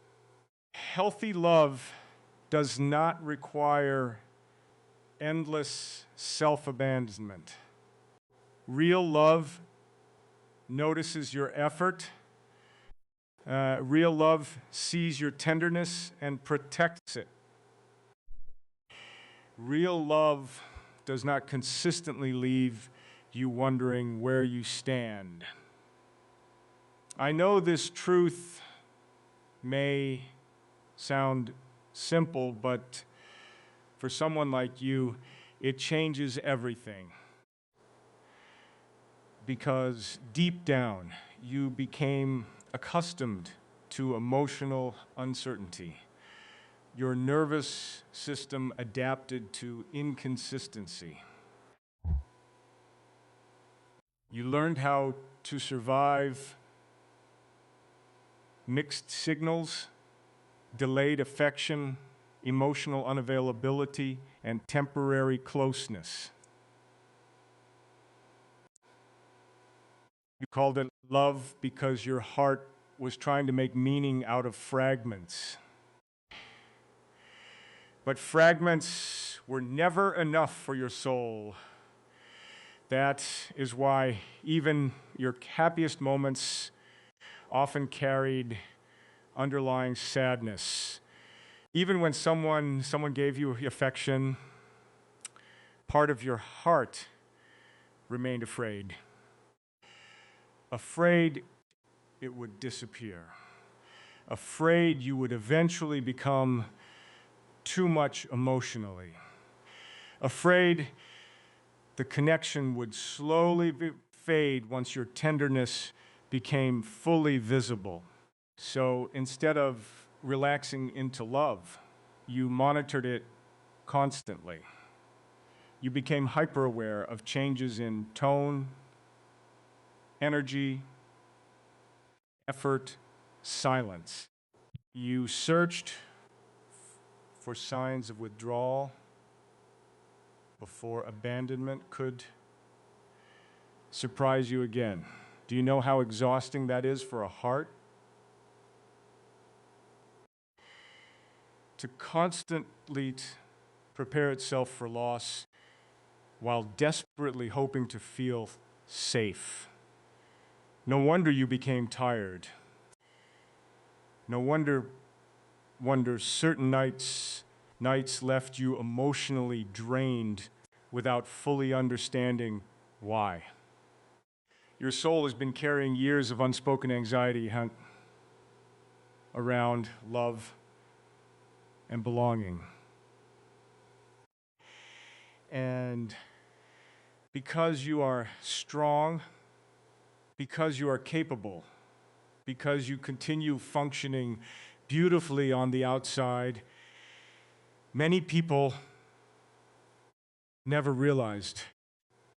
Healthy love does not require endless self-abandonment. Real love notices your effort. Real love sees your tenderness and protects it. Real love does not consistently leave you wondering where you stand. I know this truth may sound simple, but for someone like you, it changes everything. Because deep down, you became accustomed to emotional uncertainty. Your nervous system adapted to inconsistency. You learned how to survive mixed signals, delayed affection, emotional unavailability, and temporary closeness. You called it love because your heart was trying to make meaning out of fragments. But fragments were never enough for your soul. That is why even your happiest moments often carried underlying sadness. Even when someone gave you affection, part of your heart remained afraid. Afraid it would disappear. Afraid you would eventually become too much emotionally. Afraid the connection would slowly fade once your tenderness became fully visible. So instead of relaxing into love, you monitored it constantly. You became hyper-aware of changes in tone, energy, effort, silence. You searched for signs of withdrawal before abandonment could surprise you again. Do you know how exhausting that is for a heart? To constantly prepare itself for loss while desperately hoping to feel safe. No wonder you became tired. No wonder certain nights left you emotionally drained without fully understanding why. Your soul has been carrying years of unspoken anxiety around love and belonging. And because you are strong, because you are capable, because you continue functioning beautifully on the outside, many people never realized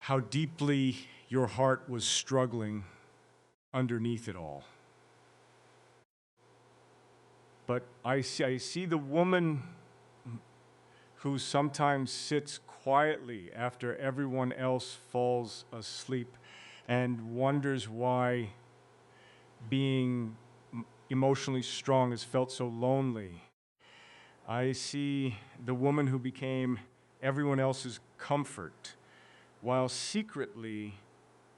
how deeply your heart was struggling underneath it all. But I see the woman who sometimes sits quietly after everyone else falls asleep and wonders why being emotionally strong has felt so lonely. I see the woman who became everyone else's comfort while secretly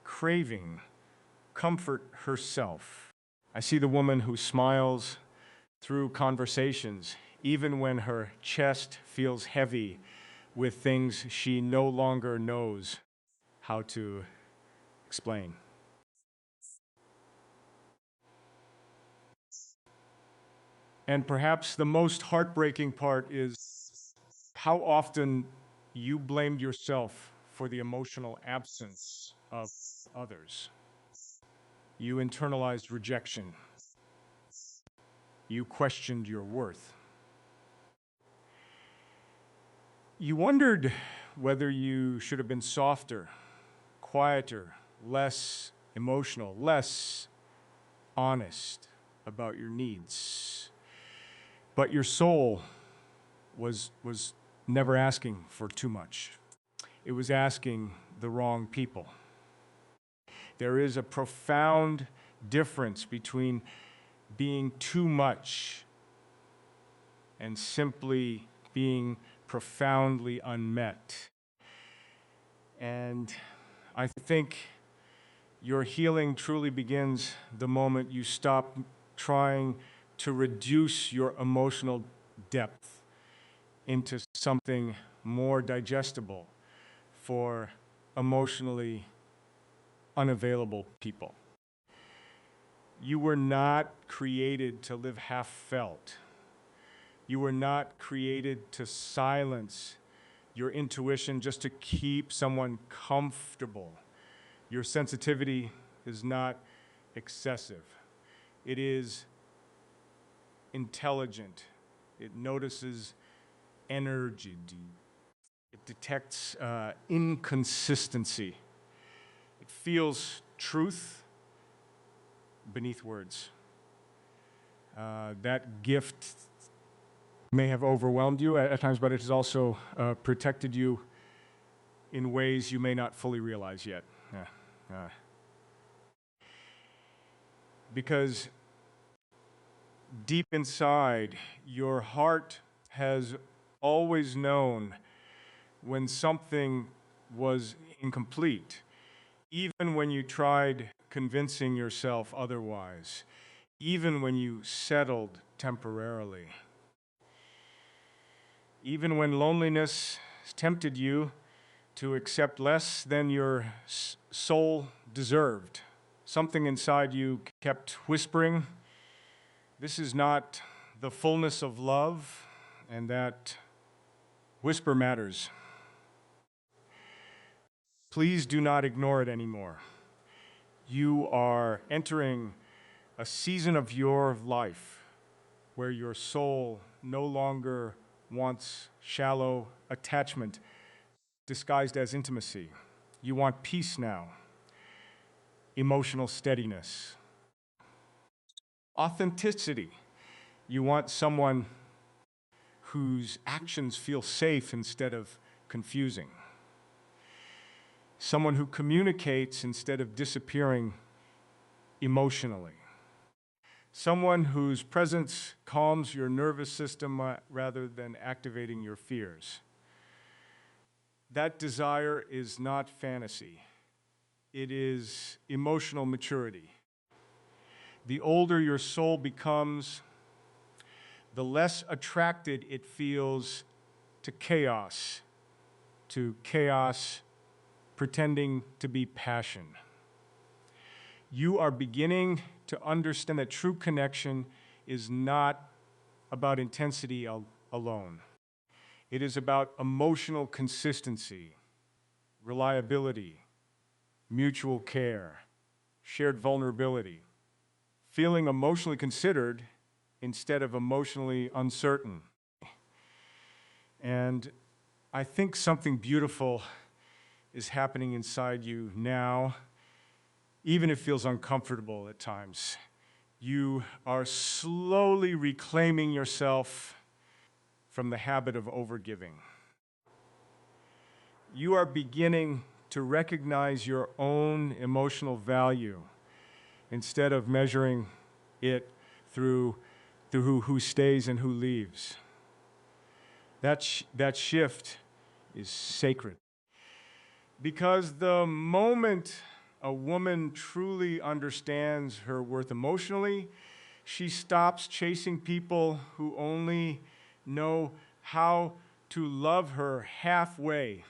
craving comfort herself. I see the woman who smiles through conversations, even when her chest feels heavy with things she no longer knows how to explain. And perhaps the most heartbreaking part is how often you blamed yourself for the emotional absence of others. You internalized rejection. You questioned your worth. You wondered whether you should have been softer, quieter, less emotional, less honest about your needs. But your soul was never asking for too much. It was asking the wrong people. There is a profound difference between being too much and simply being profoundly unmet. And I think your healing truly begins the moment you stop trying to reduce your emotional depth into something more digestible for emotionally unavailable people. You were not created to live half felt. You were not created to silence your intuition just to keep someone comfortable. Your sensitivity is not excessive. It is intelligent. It notices energy. It detects inconsistency. It feels truth beneath words. That gift may have overwhelmed you at times, but it has also protected you in ways you may not fully realize yet. Because deep inside, your heart has always known when something was incomplete, even when you tried convincing yourself otherwise, even when you settled temporarily. Even when loneliness tempted you to accept less than your soul deserved, something inside you kept whispering, "This is not the fullness of love," and that whisper matters. Please do not ignore it anymore. You are entering a season of your life where your soul no longer wants shallow attachment disguised as intimacy. You want peace now, emotional steadiness, authenticity. You want someone whose actions feel safe instead of confusing. Someone who communicates instead of disappearing emotionally. Someone whose presence calms your nervous system rather than activating your fears. That desire is not fantasy. It is emotional maturity. The older your soul becomes, the less attracted it feels to chaos pretending to be passion. You are beginning to understand that true connection is not about intensity alone. It is about emotional consistency, reliability, mutual care, shared vulnerability, feeling emotionally considered instead of emotionally uncertain. And I think something beautiful is happening inside you now, even if it feels uncomfortable at times. You are slowly reclaiming yourself from the habit of overgiving. You are beginning to recognize your own emotional value instead of measuring it through who stays and who leaves. That shift is sacred. Because the moment a woman truly understands her worth emotionally, she stops chasing people who only know how to love her halfway.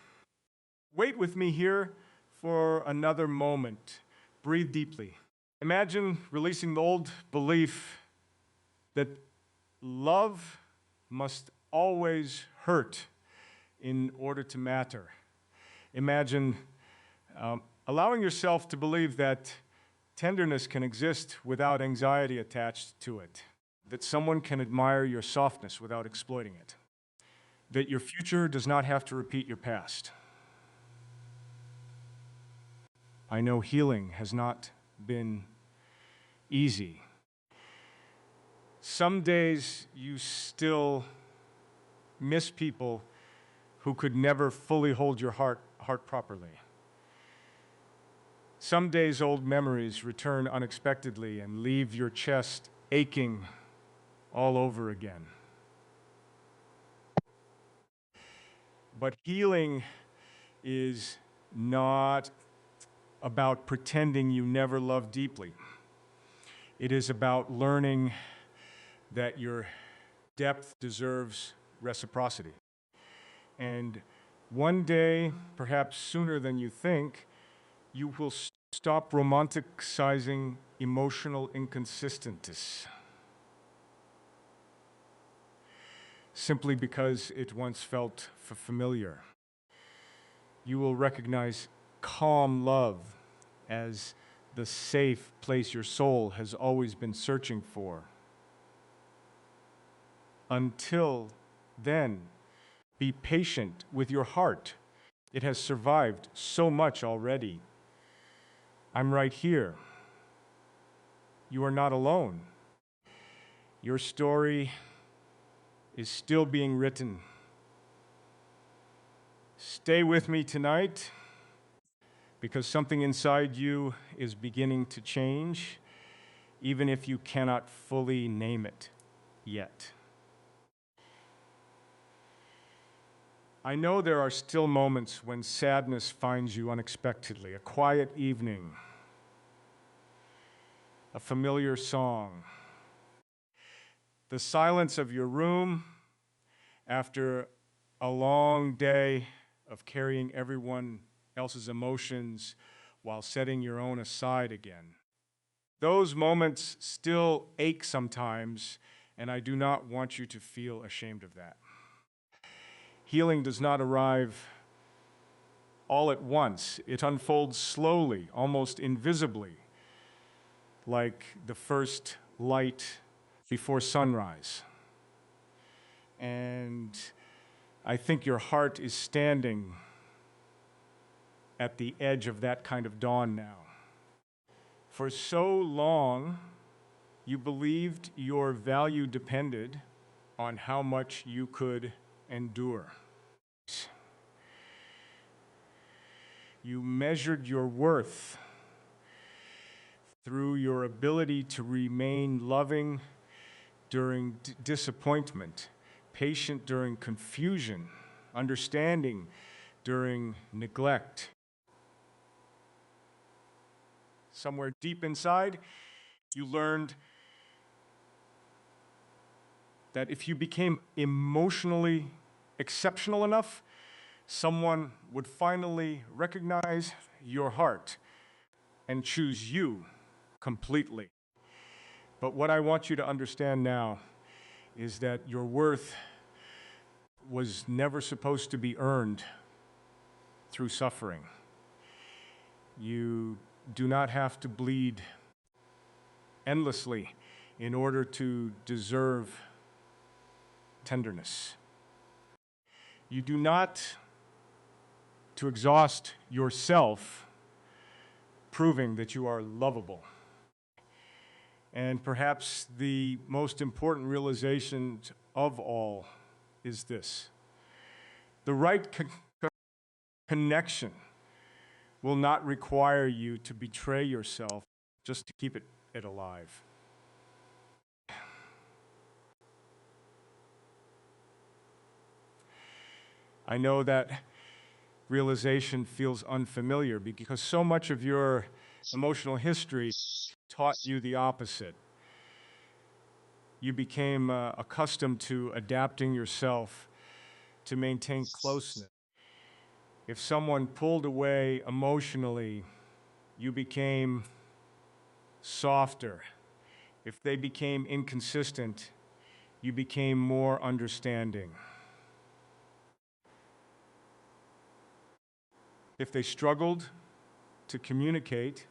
Wait with me here for another moment. Breathe deeply. Imagine releasing the old belief that love must always hurt in order to matter. Imagine allowing yourself to believe that tenderness can exist without anxiety attached to it, that someone can admire your softness without exploiting it, that your future does not have to repeat your past. I know healing has not been easy. Some days you still miss people who could never fully hold your heart properly. Some days old memories return unexpectedly and leave your chest aching all over again. But healing is not about pretending you never loved deeply. It is about learning that your depth deserves reciprocity. And one day, perhaps sooner than you think, you will stop romanticizing emotional inconsistency simply because it once felt familiar. You will recognize calm love as the safe place your soul has always been searching for. Until then, be patient with your heart. It has survived so much already. I'm right here. You are not alone. Your story is still being written. Stay with me tonight because something inside you is beginning to change, even if you cannot fully name it yet. I know there are still moments when sadness finds you unexpectedly, a quiet evening, a familiar song, the silence of your room after a long day of carrying everyone else's emotions while setting your own aside again. Those moments still ache sometimes, and I do not want you to feel ashamed of that. Healing does not arrive all at once. It unfolds slowly, almost invisibly, like the first light before sunrise. And I think your heart is standing at the edge of that kind of dawn now. For so long, you believed your value depended on how much you could endure. You measured your worth through your ability to remain loving during disappointment, patient during confusion, understanding during neglect. Somewhere deep inside, you learned that if you became emotionally exceptional enough, someone would finally recognize your heart and choose you completely. But what I want you to understand now is that your worth was never supposed to be earned through suffering. You do not have to bleed endlessly in order to deserve tenderness. You do not to exhaust yourself proving that you are lovable. And perhaps the most important realization of all is this: the right connection will not require you to betray yourself just to keep it alive. I know that realization feels unfamiliar because so much of your emotional history taught you the opposite. You became accustomed to adapting yourself to maintain closeness. If someone pulled away emotionally, you became softer. If they became inconsistent, you became more understanding. If they struggled to communicate,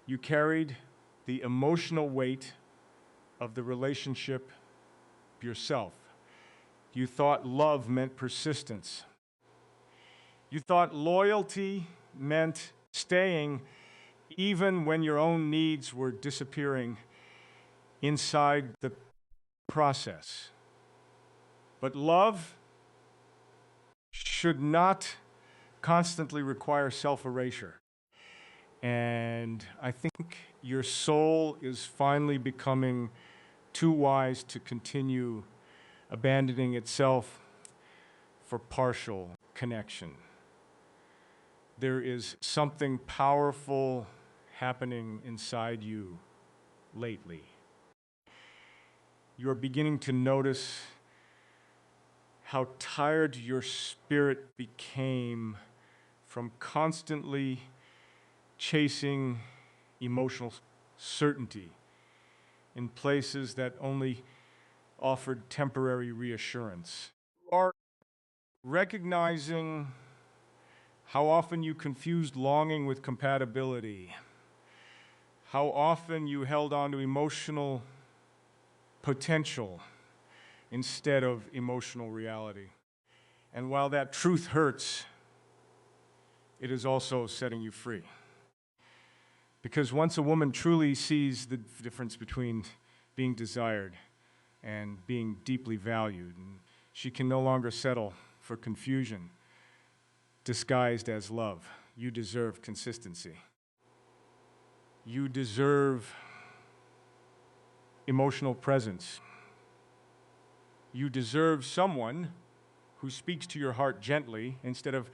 you carried the emotional weight of the relationship yourself. You thought love meant persistence. You thought loyalty meant staying even when your own needs were disappearing inside the process. But love should not constantly require self-erasure. And I think your soul is finally becoming too wise to continue abandoning itself for partial connection. There is something powerful happening inside you lately. You're beginning to notice how tired your spirit became from constantly chasing emotional certainty in places that only offered temporary reassurance. You are recognizing how often you confused longing with compatibility, how often you held on to emotional potential instead of emotional reality. And while that truth hurts, it is also setting you free. Because once a woman truly sees the difference between being desired and being deeply valued, she can no longer settle for confusion disguised as love. You deserve consistency. You deserve emotional presence. You deserve someone who speaks to your heart gently instead of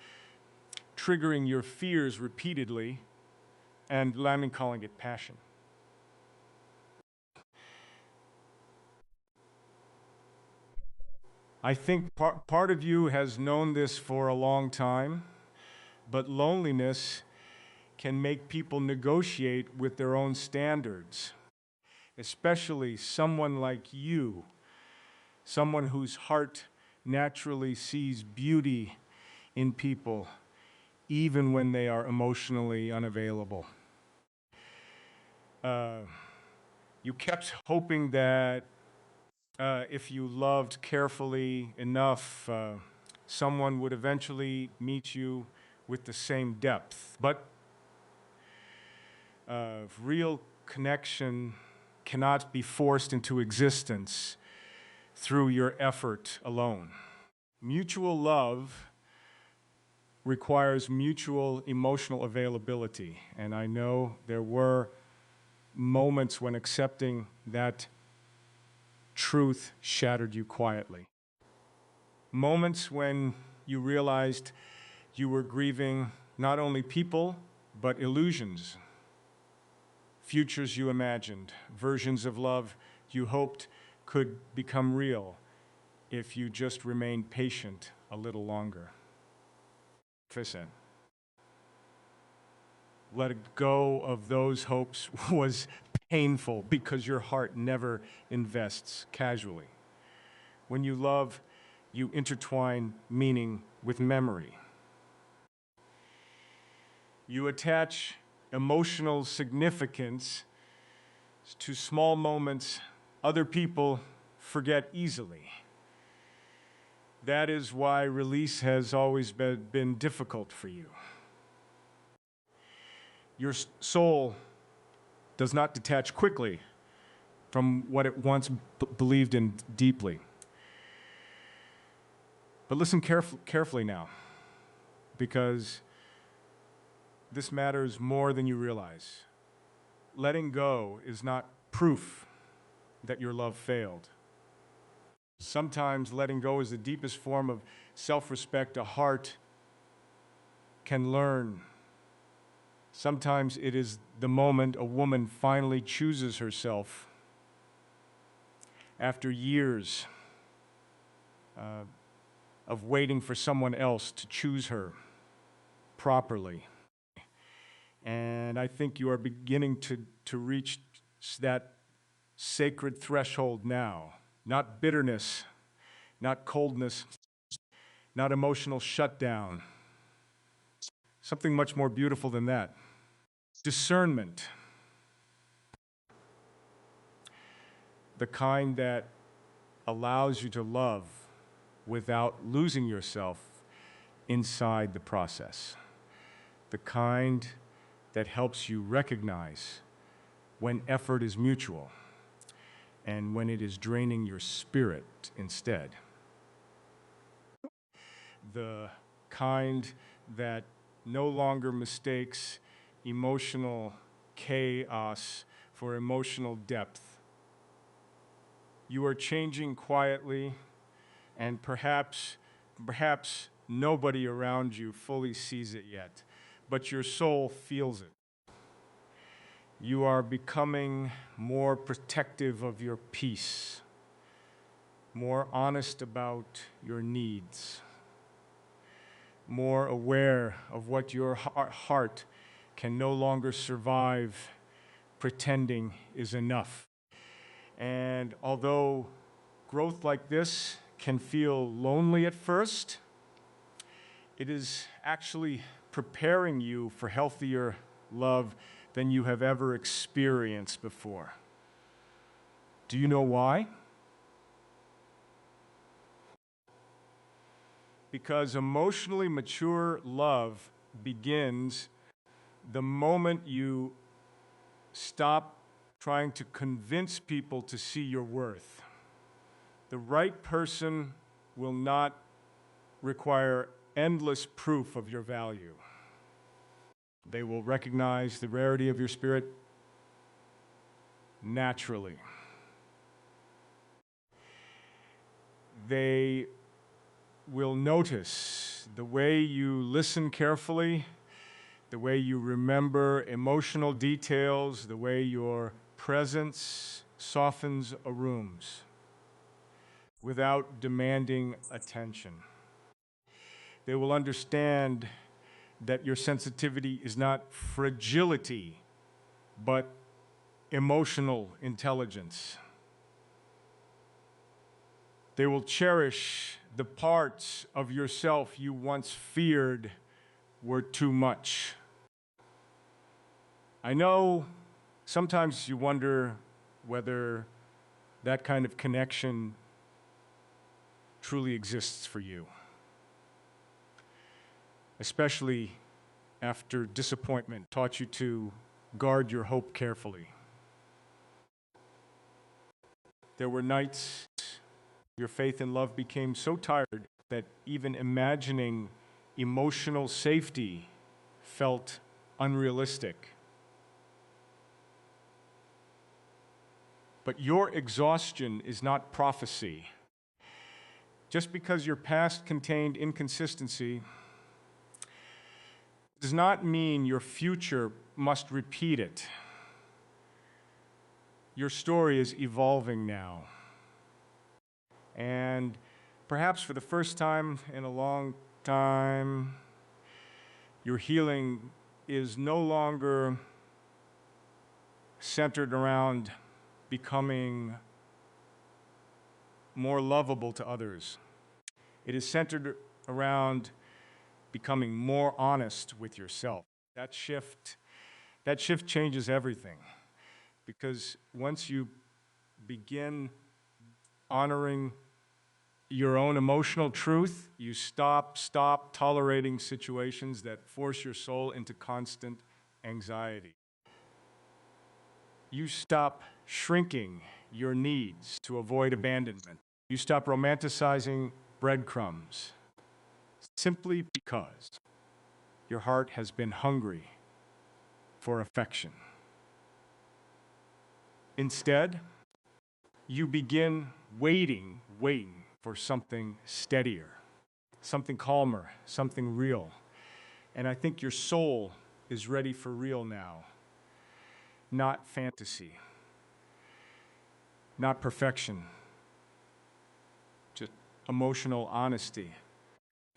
triggering your fears repeatedly and calling it passion. I think part of you has known this for a long time, but loneliness can make people negotiate with their own standards, especially someone like you, someone whose heart naturally sees beauty in people, even when they are emotionally unavailable. You kept hoping that if you loved carefully enough, someone would eventually meet you with the same depth. But real connection cannot be forced into existence through your effort alone. Mutual love requires mutual emotional availability, and I know there were moments when accepting that truth shattered you quietly. Moments when you realized you were grieving not only people, but illusions, futures you imagined, versions of love you hoped could become real if you just remained patient a little longer. Letting go of those hopes was painful because your heart never invests casually. When you love, you intertwine meaning with memory. You attach emotional significance to small moments other people forget easily. That is why release has always been difficult for you. Your soul does not detach quickly from what it once believed in deeply. But listen carefully now, because this matters more than you realize. Letting go is not proof that your love failed. Sometimes letting go is the deepest form of self-respect a heart can learn. Sometimes it is the moment a woman finally chooses herself after years of waiting for someone else to choose her properly. And I think you are beginning to reach that sacred threshold now. Not bitterness, not coldness, not emotional shutdown. Something much more beautiful than that. Discernment. The kind that allows you to love without losing yourself inside the process. The kind that helps you recognize when effort is mutual and when it is draining your spirit instead. The kind that no longer mistakes emotional chaos for emotional depth. You are changing quietly, and perhaps nobody around you fully sees it yet, but your soul feels it. You are becoming more protective of your peace, more honest about your needs, more aware of what your heart can no longer survive pretending is enough. And although growth like this can feel lonely at first, it is actually preparing you for healthier love than you have ever experienced before. Do you know why? Because emotionally mature love begins the moment you stop trying to convince people to see your worth. The right person will not require endless proof of your value. They will recognize the rarity of your spirit naturally. They will notice the way you listen carefully, the way you remember emotional details, the way your presence softens a room without demanding attention. They will understand that your sensitivity is not fragility, but emotional intelligence. They will cherish the parts of yourself you once feared were too much. I know sometimes you wonder whether that kind of connection truly exists for you, especially after disappointment taught you to guard your hope carefully. There were nights your faith in love became so tired that even imagining emotional safety felt unrealistic. But your exhaustion is not prophecy. Just because your past contained inconsistency does not mean your future must repeat it. Your story is evolving now. And perhaps for the first time in a long time, your healing is no longer centered around becoming more lovable to others. It is centered around becoming more honest with yourself. That shift changes everything. Because once you begin honoring your own emotional truth, you stop tolerating situations that force your soul into constant anxiety. You stop shrinking your needs to avoid abandonment. You stop romanticizing breadcrumbs simply because your heart has been hungry for affection. Instead, you begin waiting for something steadier, something calmer, something real. And I think your soul is ready for real now, not fantasy, not perfection, just emotional honesty.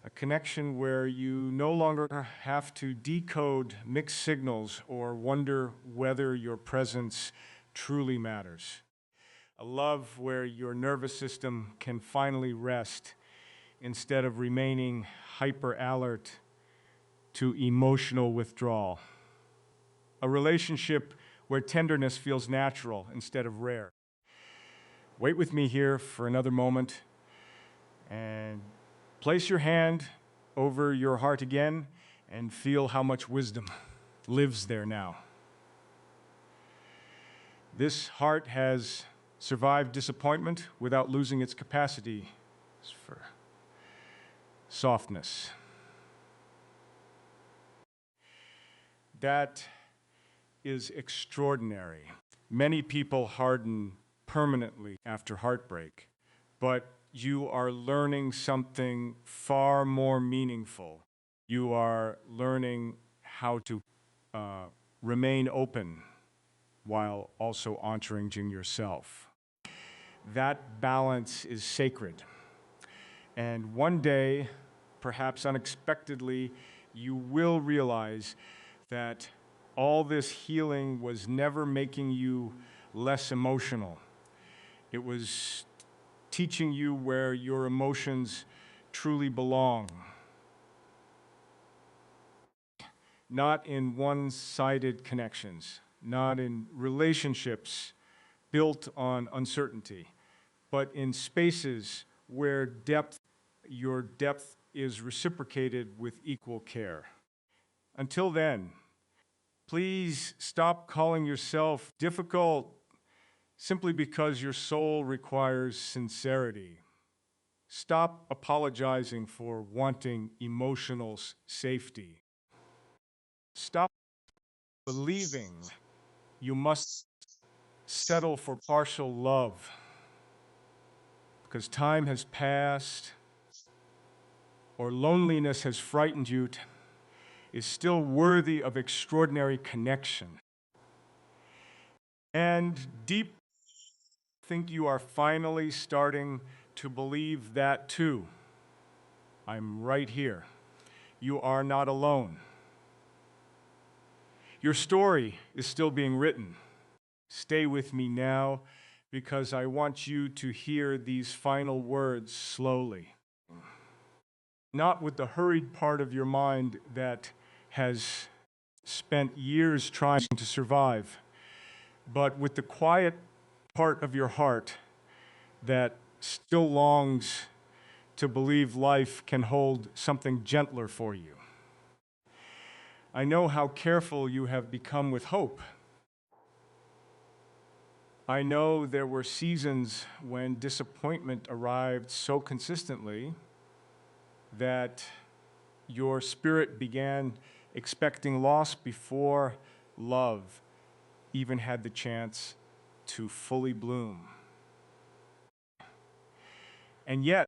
A connection where you no longer have to decode mixed signals or wonder whether your presence truly matters. A love where your nervous system can finally rest instead of remaining hyper alert to emotional withdrawal. A relationship where tenderness feels natural instead of rare. Wait with me here for another moment and place your hand over your heart again and feel how much wisdom lives there now. This heart has survived disappointment without losing its capacity for softness. That is extraordinary. Many people harden permanently after heartbreak, but you are learning something far more meaningful. You are learning how to remain open while also honoring yourself. That balance is sacred. And one day, perhaps unexpectedly, you will realize that all this healing was never making you less emotional. It was teaching you where your emotions truly belong. Not in one-sided connections, not in relationships built on uncertainty, but in spaces where your depth is reciprocated with equal care. Until then, please stop calling yourself difficult simply because your soul requires sincerity. Stop apologizing for wanting emotional safety. Stop believing you must settle for partial love because time has passed or loneliness has frightened you is still worthy of extraordinary connection. And deep think you are finally starting to believe that too. I'm right here. You are not alone. Your story is still being written. Stay with me now because I want you to hear these final words slowly. Not with the hurried part of your mind that has spent years trying to survive, but with the quiet part of your heart that still longs to believe life can hold something gentler for you. I know how careful you have become with hope. I know there were seasons when disappointment arrived so consistently that your spirit began expecting loss before love even had the chance to fully bloom. And yet,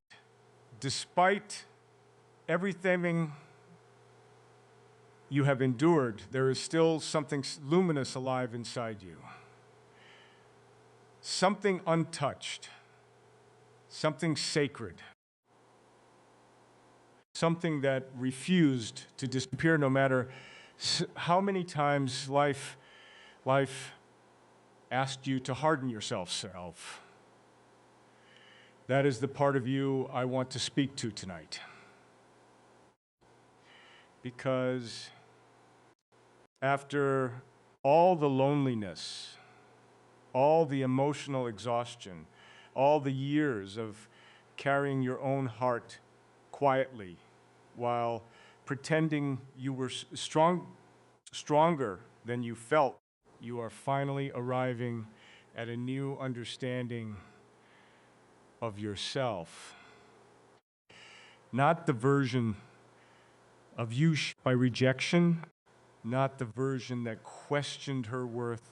despite everything you have endured, there is still something luminous alive inside you. Something untouched, something sacred, something that refused to disappear no matter how many times life asked you to harden yourself. That is the part of you I want to speak to tonight. Because after all the loneliness, all the emotional exhaustion, all the years of carrying your own heart quietly while pretending you were stronger than you felt, you are finally arriving at a new understanding of yourself. Not the version of you by rejection, not the version that questioned her worth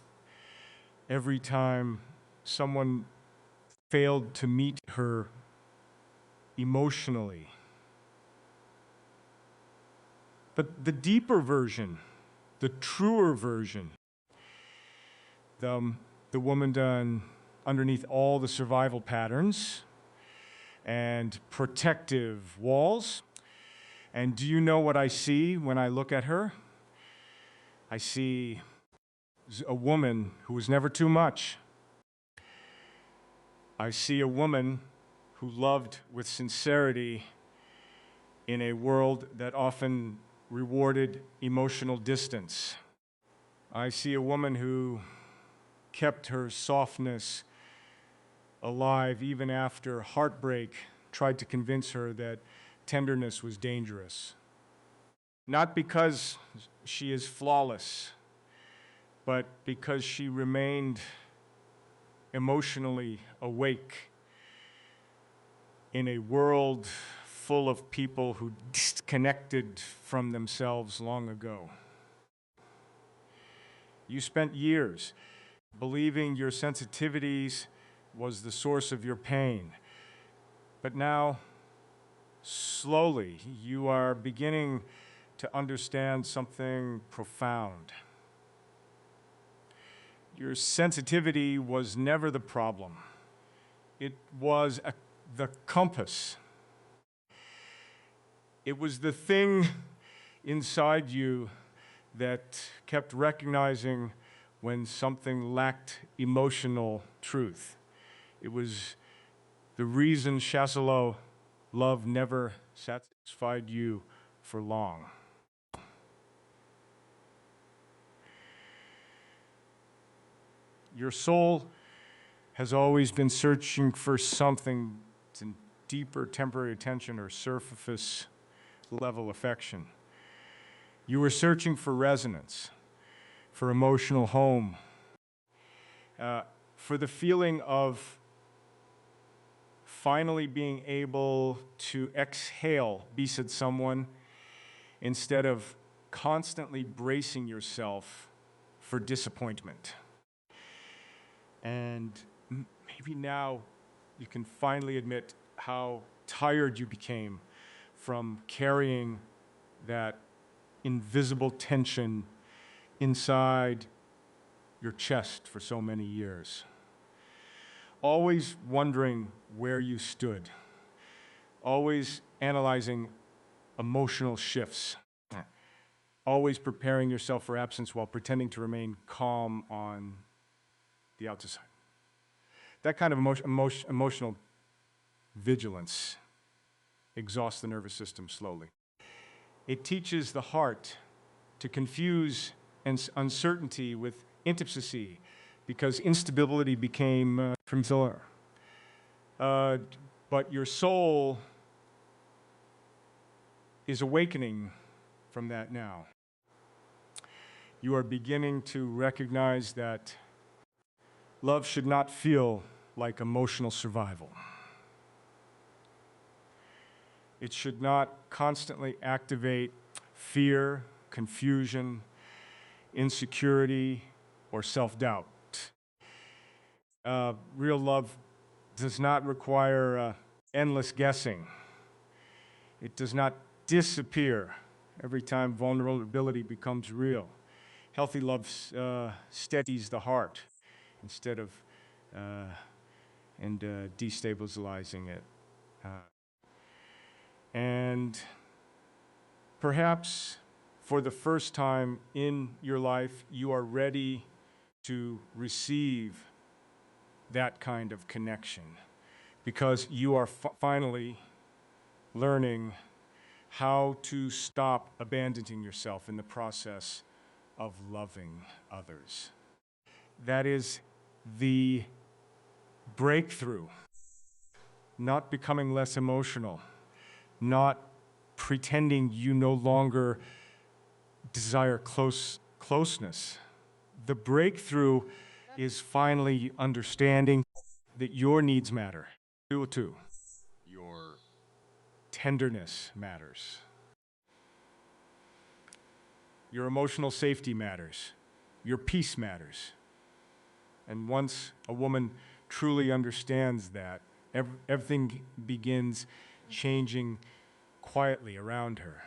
every time someone failed to meet her emotionally. But the deeper version, the truer version, the woman done underneath all the survival patterns and protective walls. And do you know what I see when I look at her? I see a woman who was never too much. I see a woman who loved with sincerity in a world that often rewarded emotional distance. I see a woman who kept her softness alive even after heartbreak tried to convince her that tenderness was dangerous. Not because she is flawless, but because she remained emotionally awake in a world full of people who disconnected from themselves long ago. You spent years believing your sensitivities was the source of your pain. But now, slowly, you are beginning to understand something profound. Your sensitivity was never the problem. It was the compass. It was the thing inside you that kept recognizing when something lacked emotional truth. It was the reason, Chasselot, love never satisfied you for long. Your soul has always been searching for something in deeper temporary attention or surface level affection. You were searching for resonance, for emotional home, for the feeling of finally being able to exhale beside someone instead of constantly bracing yourself for disappointment. And maybe now you can finally admit how tired you became from carrying that invisible tension inside your chest for so many years. Always wondering where you stood. Always analyzing emotional shifts. Always preparing yourself for absence while pretending to remain calm on the outside. That kind of emotional vigilance exhausts the nervous system slowly. It teaches the heart to confuse uncertainty with intimacy because instability became familiar. But your soul is awakening from that now. You are beginning to recognize that love should not feel like emotional survival. It should not constantly activate fear, confusion, insecurity, or self-doubt. Real love does not require endless guessing. It does not disappear every time vulnerability becomes real. Healthy love steadies the heart instead of destabilizing it. And perhaps for the first time in your life, you are ready to receive that kind of connection because you are finally learning how to stop abandoning yourself in the process of loving others. That is the breakthrough, not becoming less emotional, not pretending you no longer desire closeness. The breakthrough is finally understanding that your needs matter. Too. Your tenderness matters. Your emotional safety matters. Your peace matters. And once a woman truly understands that, everything begins changing quietly around her.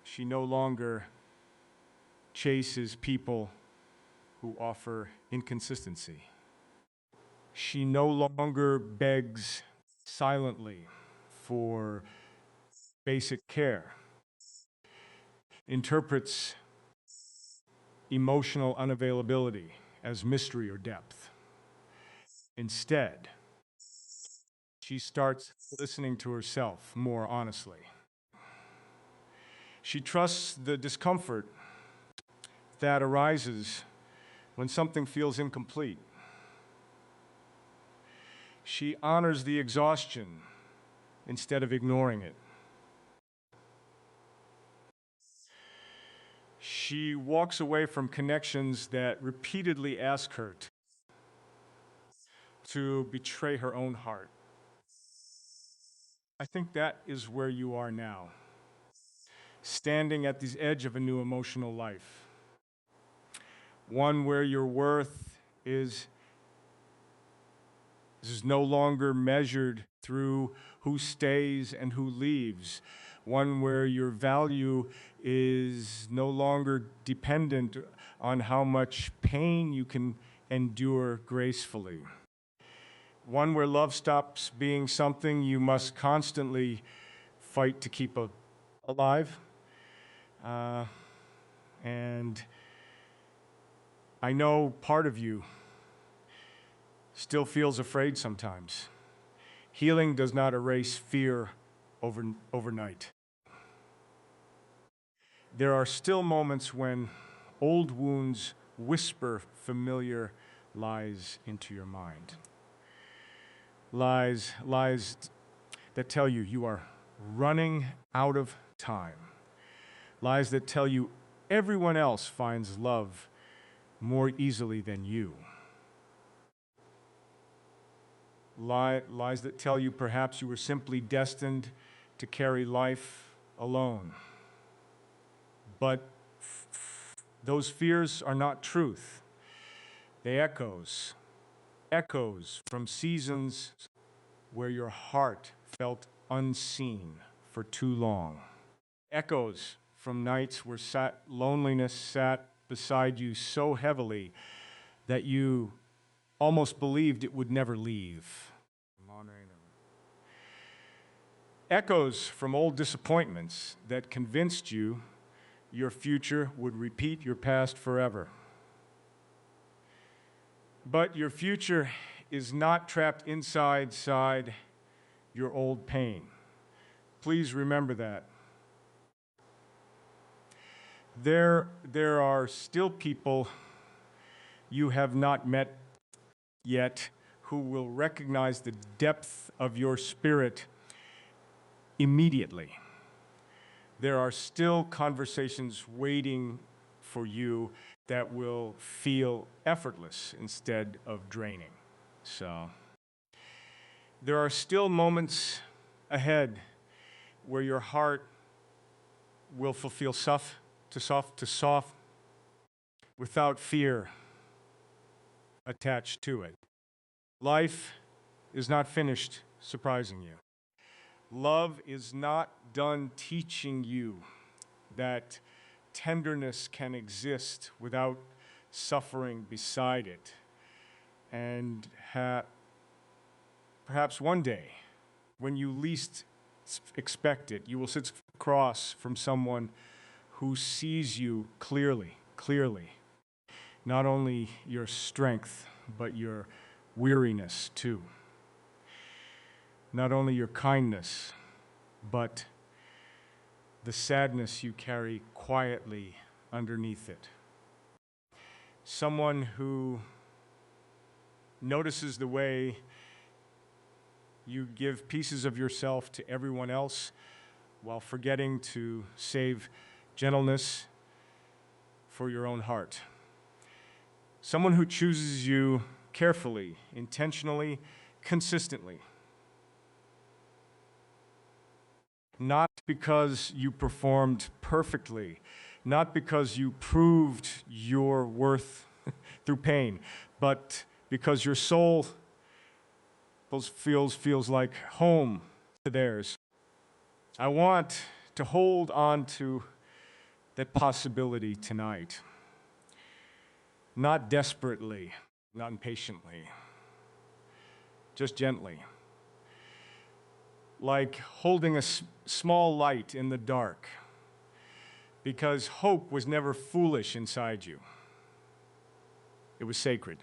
She no longer chases people who offer inconsistency. She no longer begs silently for basic care, interprets emotional unavailability as mystery or depth. Instead, she starts listening to herself more honestly. She trusts the discomfort that arises when something feels incomplete. She honors the exhaustion instead of ignoring it. She walks away from connections that repeatedly ask her to betray her own heart. I think that is where you are now, standing at the edge of a new emotional life, one where your worth is no longer measured through who stays and who leaves, one where your value is no longer dependent on how much pain you can endure gracefully, one where love stops being something you must constantly fight to keep alive. And I know part of you still feels afraid sometimes. Healing does not erase fear overnight. There are still moments when old wounds whisper familiar lies into your mind. Lies that tell you you are running out of time. Lies that tell you everyone else finds love more easily than you. Lies that tell you perhaps you were simply destined to carry life alone. But those fears are not truth. They echoes from seasons where your heart felt unseen for too long. Echoes from nights where loneliness sat beside you so heavily that you almost believed it would never leave. Echoes from old disappointments that convinced you your future would repeat your past forever. But your future is not trapped inside your old pain. Please remember that. There are still people you have not met yet who will recognize the depth of your spirit immediately. There are still conversations waiting for you that will feel effortless instead of draining. So, there are still moments ahead where your heart will fulfill soft without fear attached to it. Life is not finished surprising you. Love is not done teaching you that tenderness can exist without suffering beside it. And perhaps one day, when you least expect it, you will sit across from someone who sees you clearly. Not only your strength, but your weariness too. Not only your kindness, but the sadness you carry quietly underneath it. Someone who notices the way you give pieces of yourself to everyone else while forgetting to save gentleness for your own heart. Someone who chooses you carefully, intentionally, consistently. Not because you performed perfectly, not because you proved your worth through pain, but because your soul feels like home to theirs. I want to hold on to that possibility tonight. Not desperately, not impatiently, just gently. Like holding a small light in the dark, because hope was never foolish inside you. It was sacred.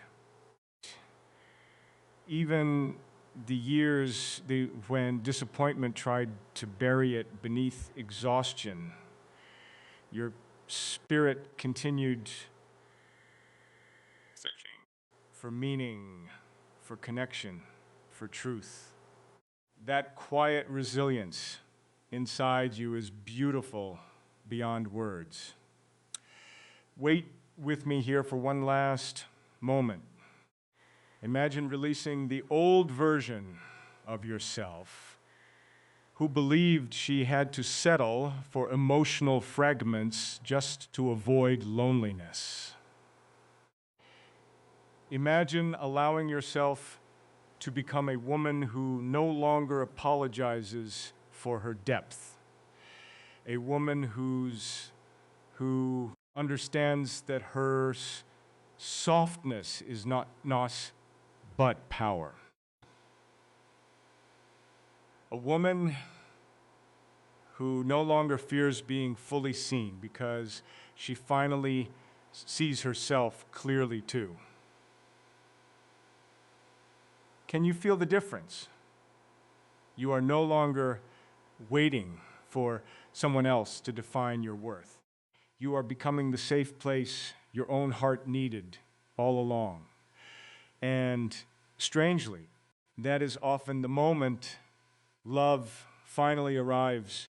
Even the years when disappointment tried to bury it beneath exhaustion, your spirit continued searching for meaning, for connection, for truth. That quiet resilience inside you is beautiful beyond words. Wait with me here for one last moment. Imagine releasing the old version of yourself who believed she had to settle for emotional fragments just to avoid loneliness. Imagine allowing yourself to become a woman who no longer apologizes for her depth, a woman who understands that her softness is not nos, but power. A woman who no longer fears being fully seen because she finally sees herself clearly too. Can you feel the difference? You are no longer waiting for someone else to define your worth. You are becoming the safe place your own heart needed all along. And strangely, that is often the moment love finally arrives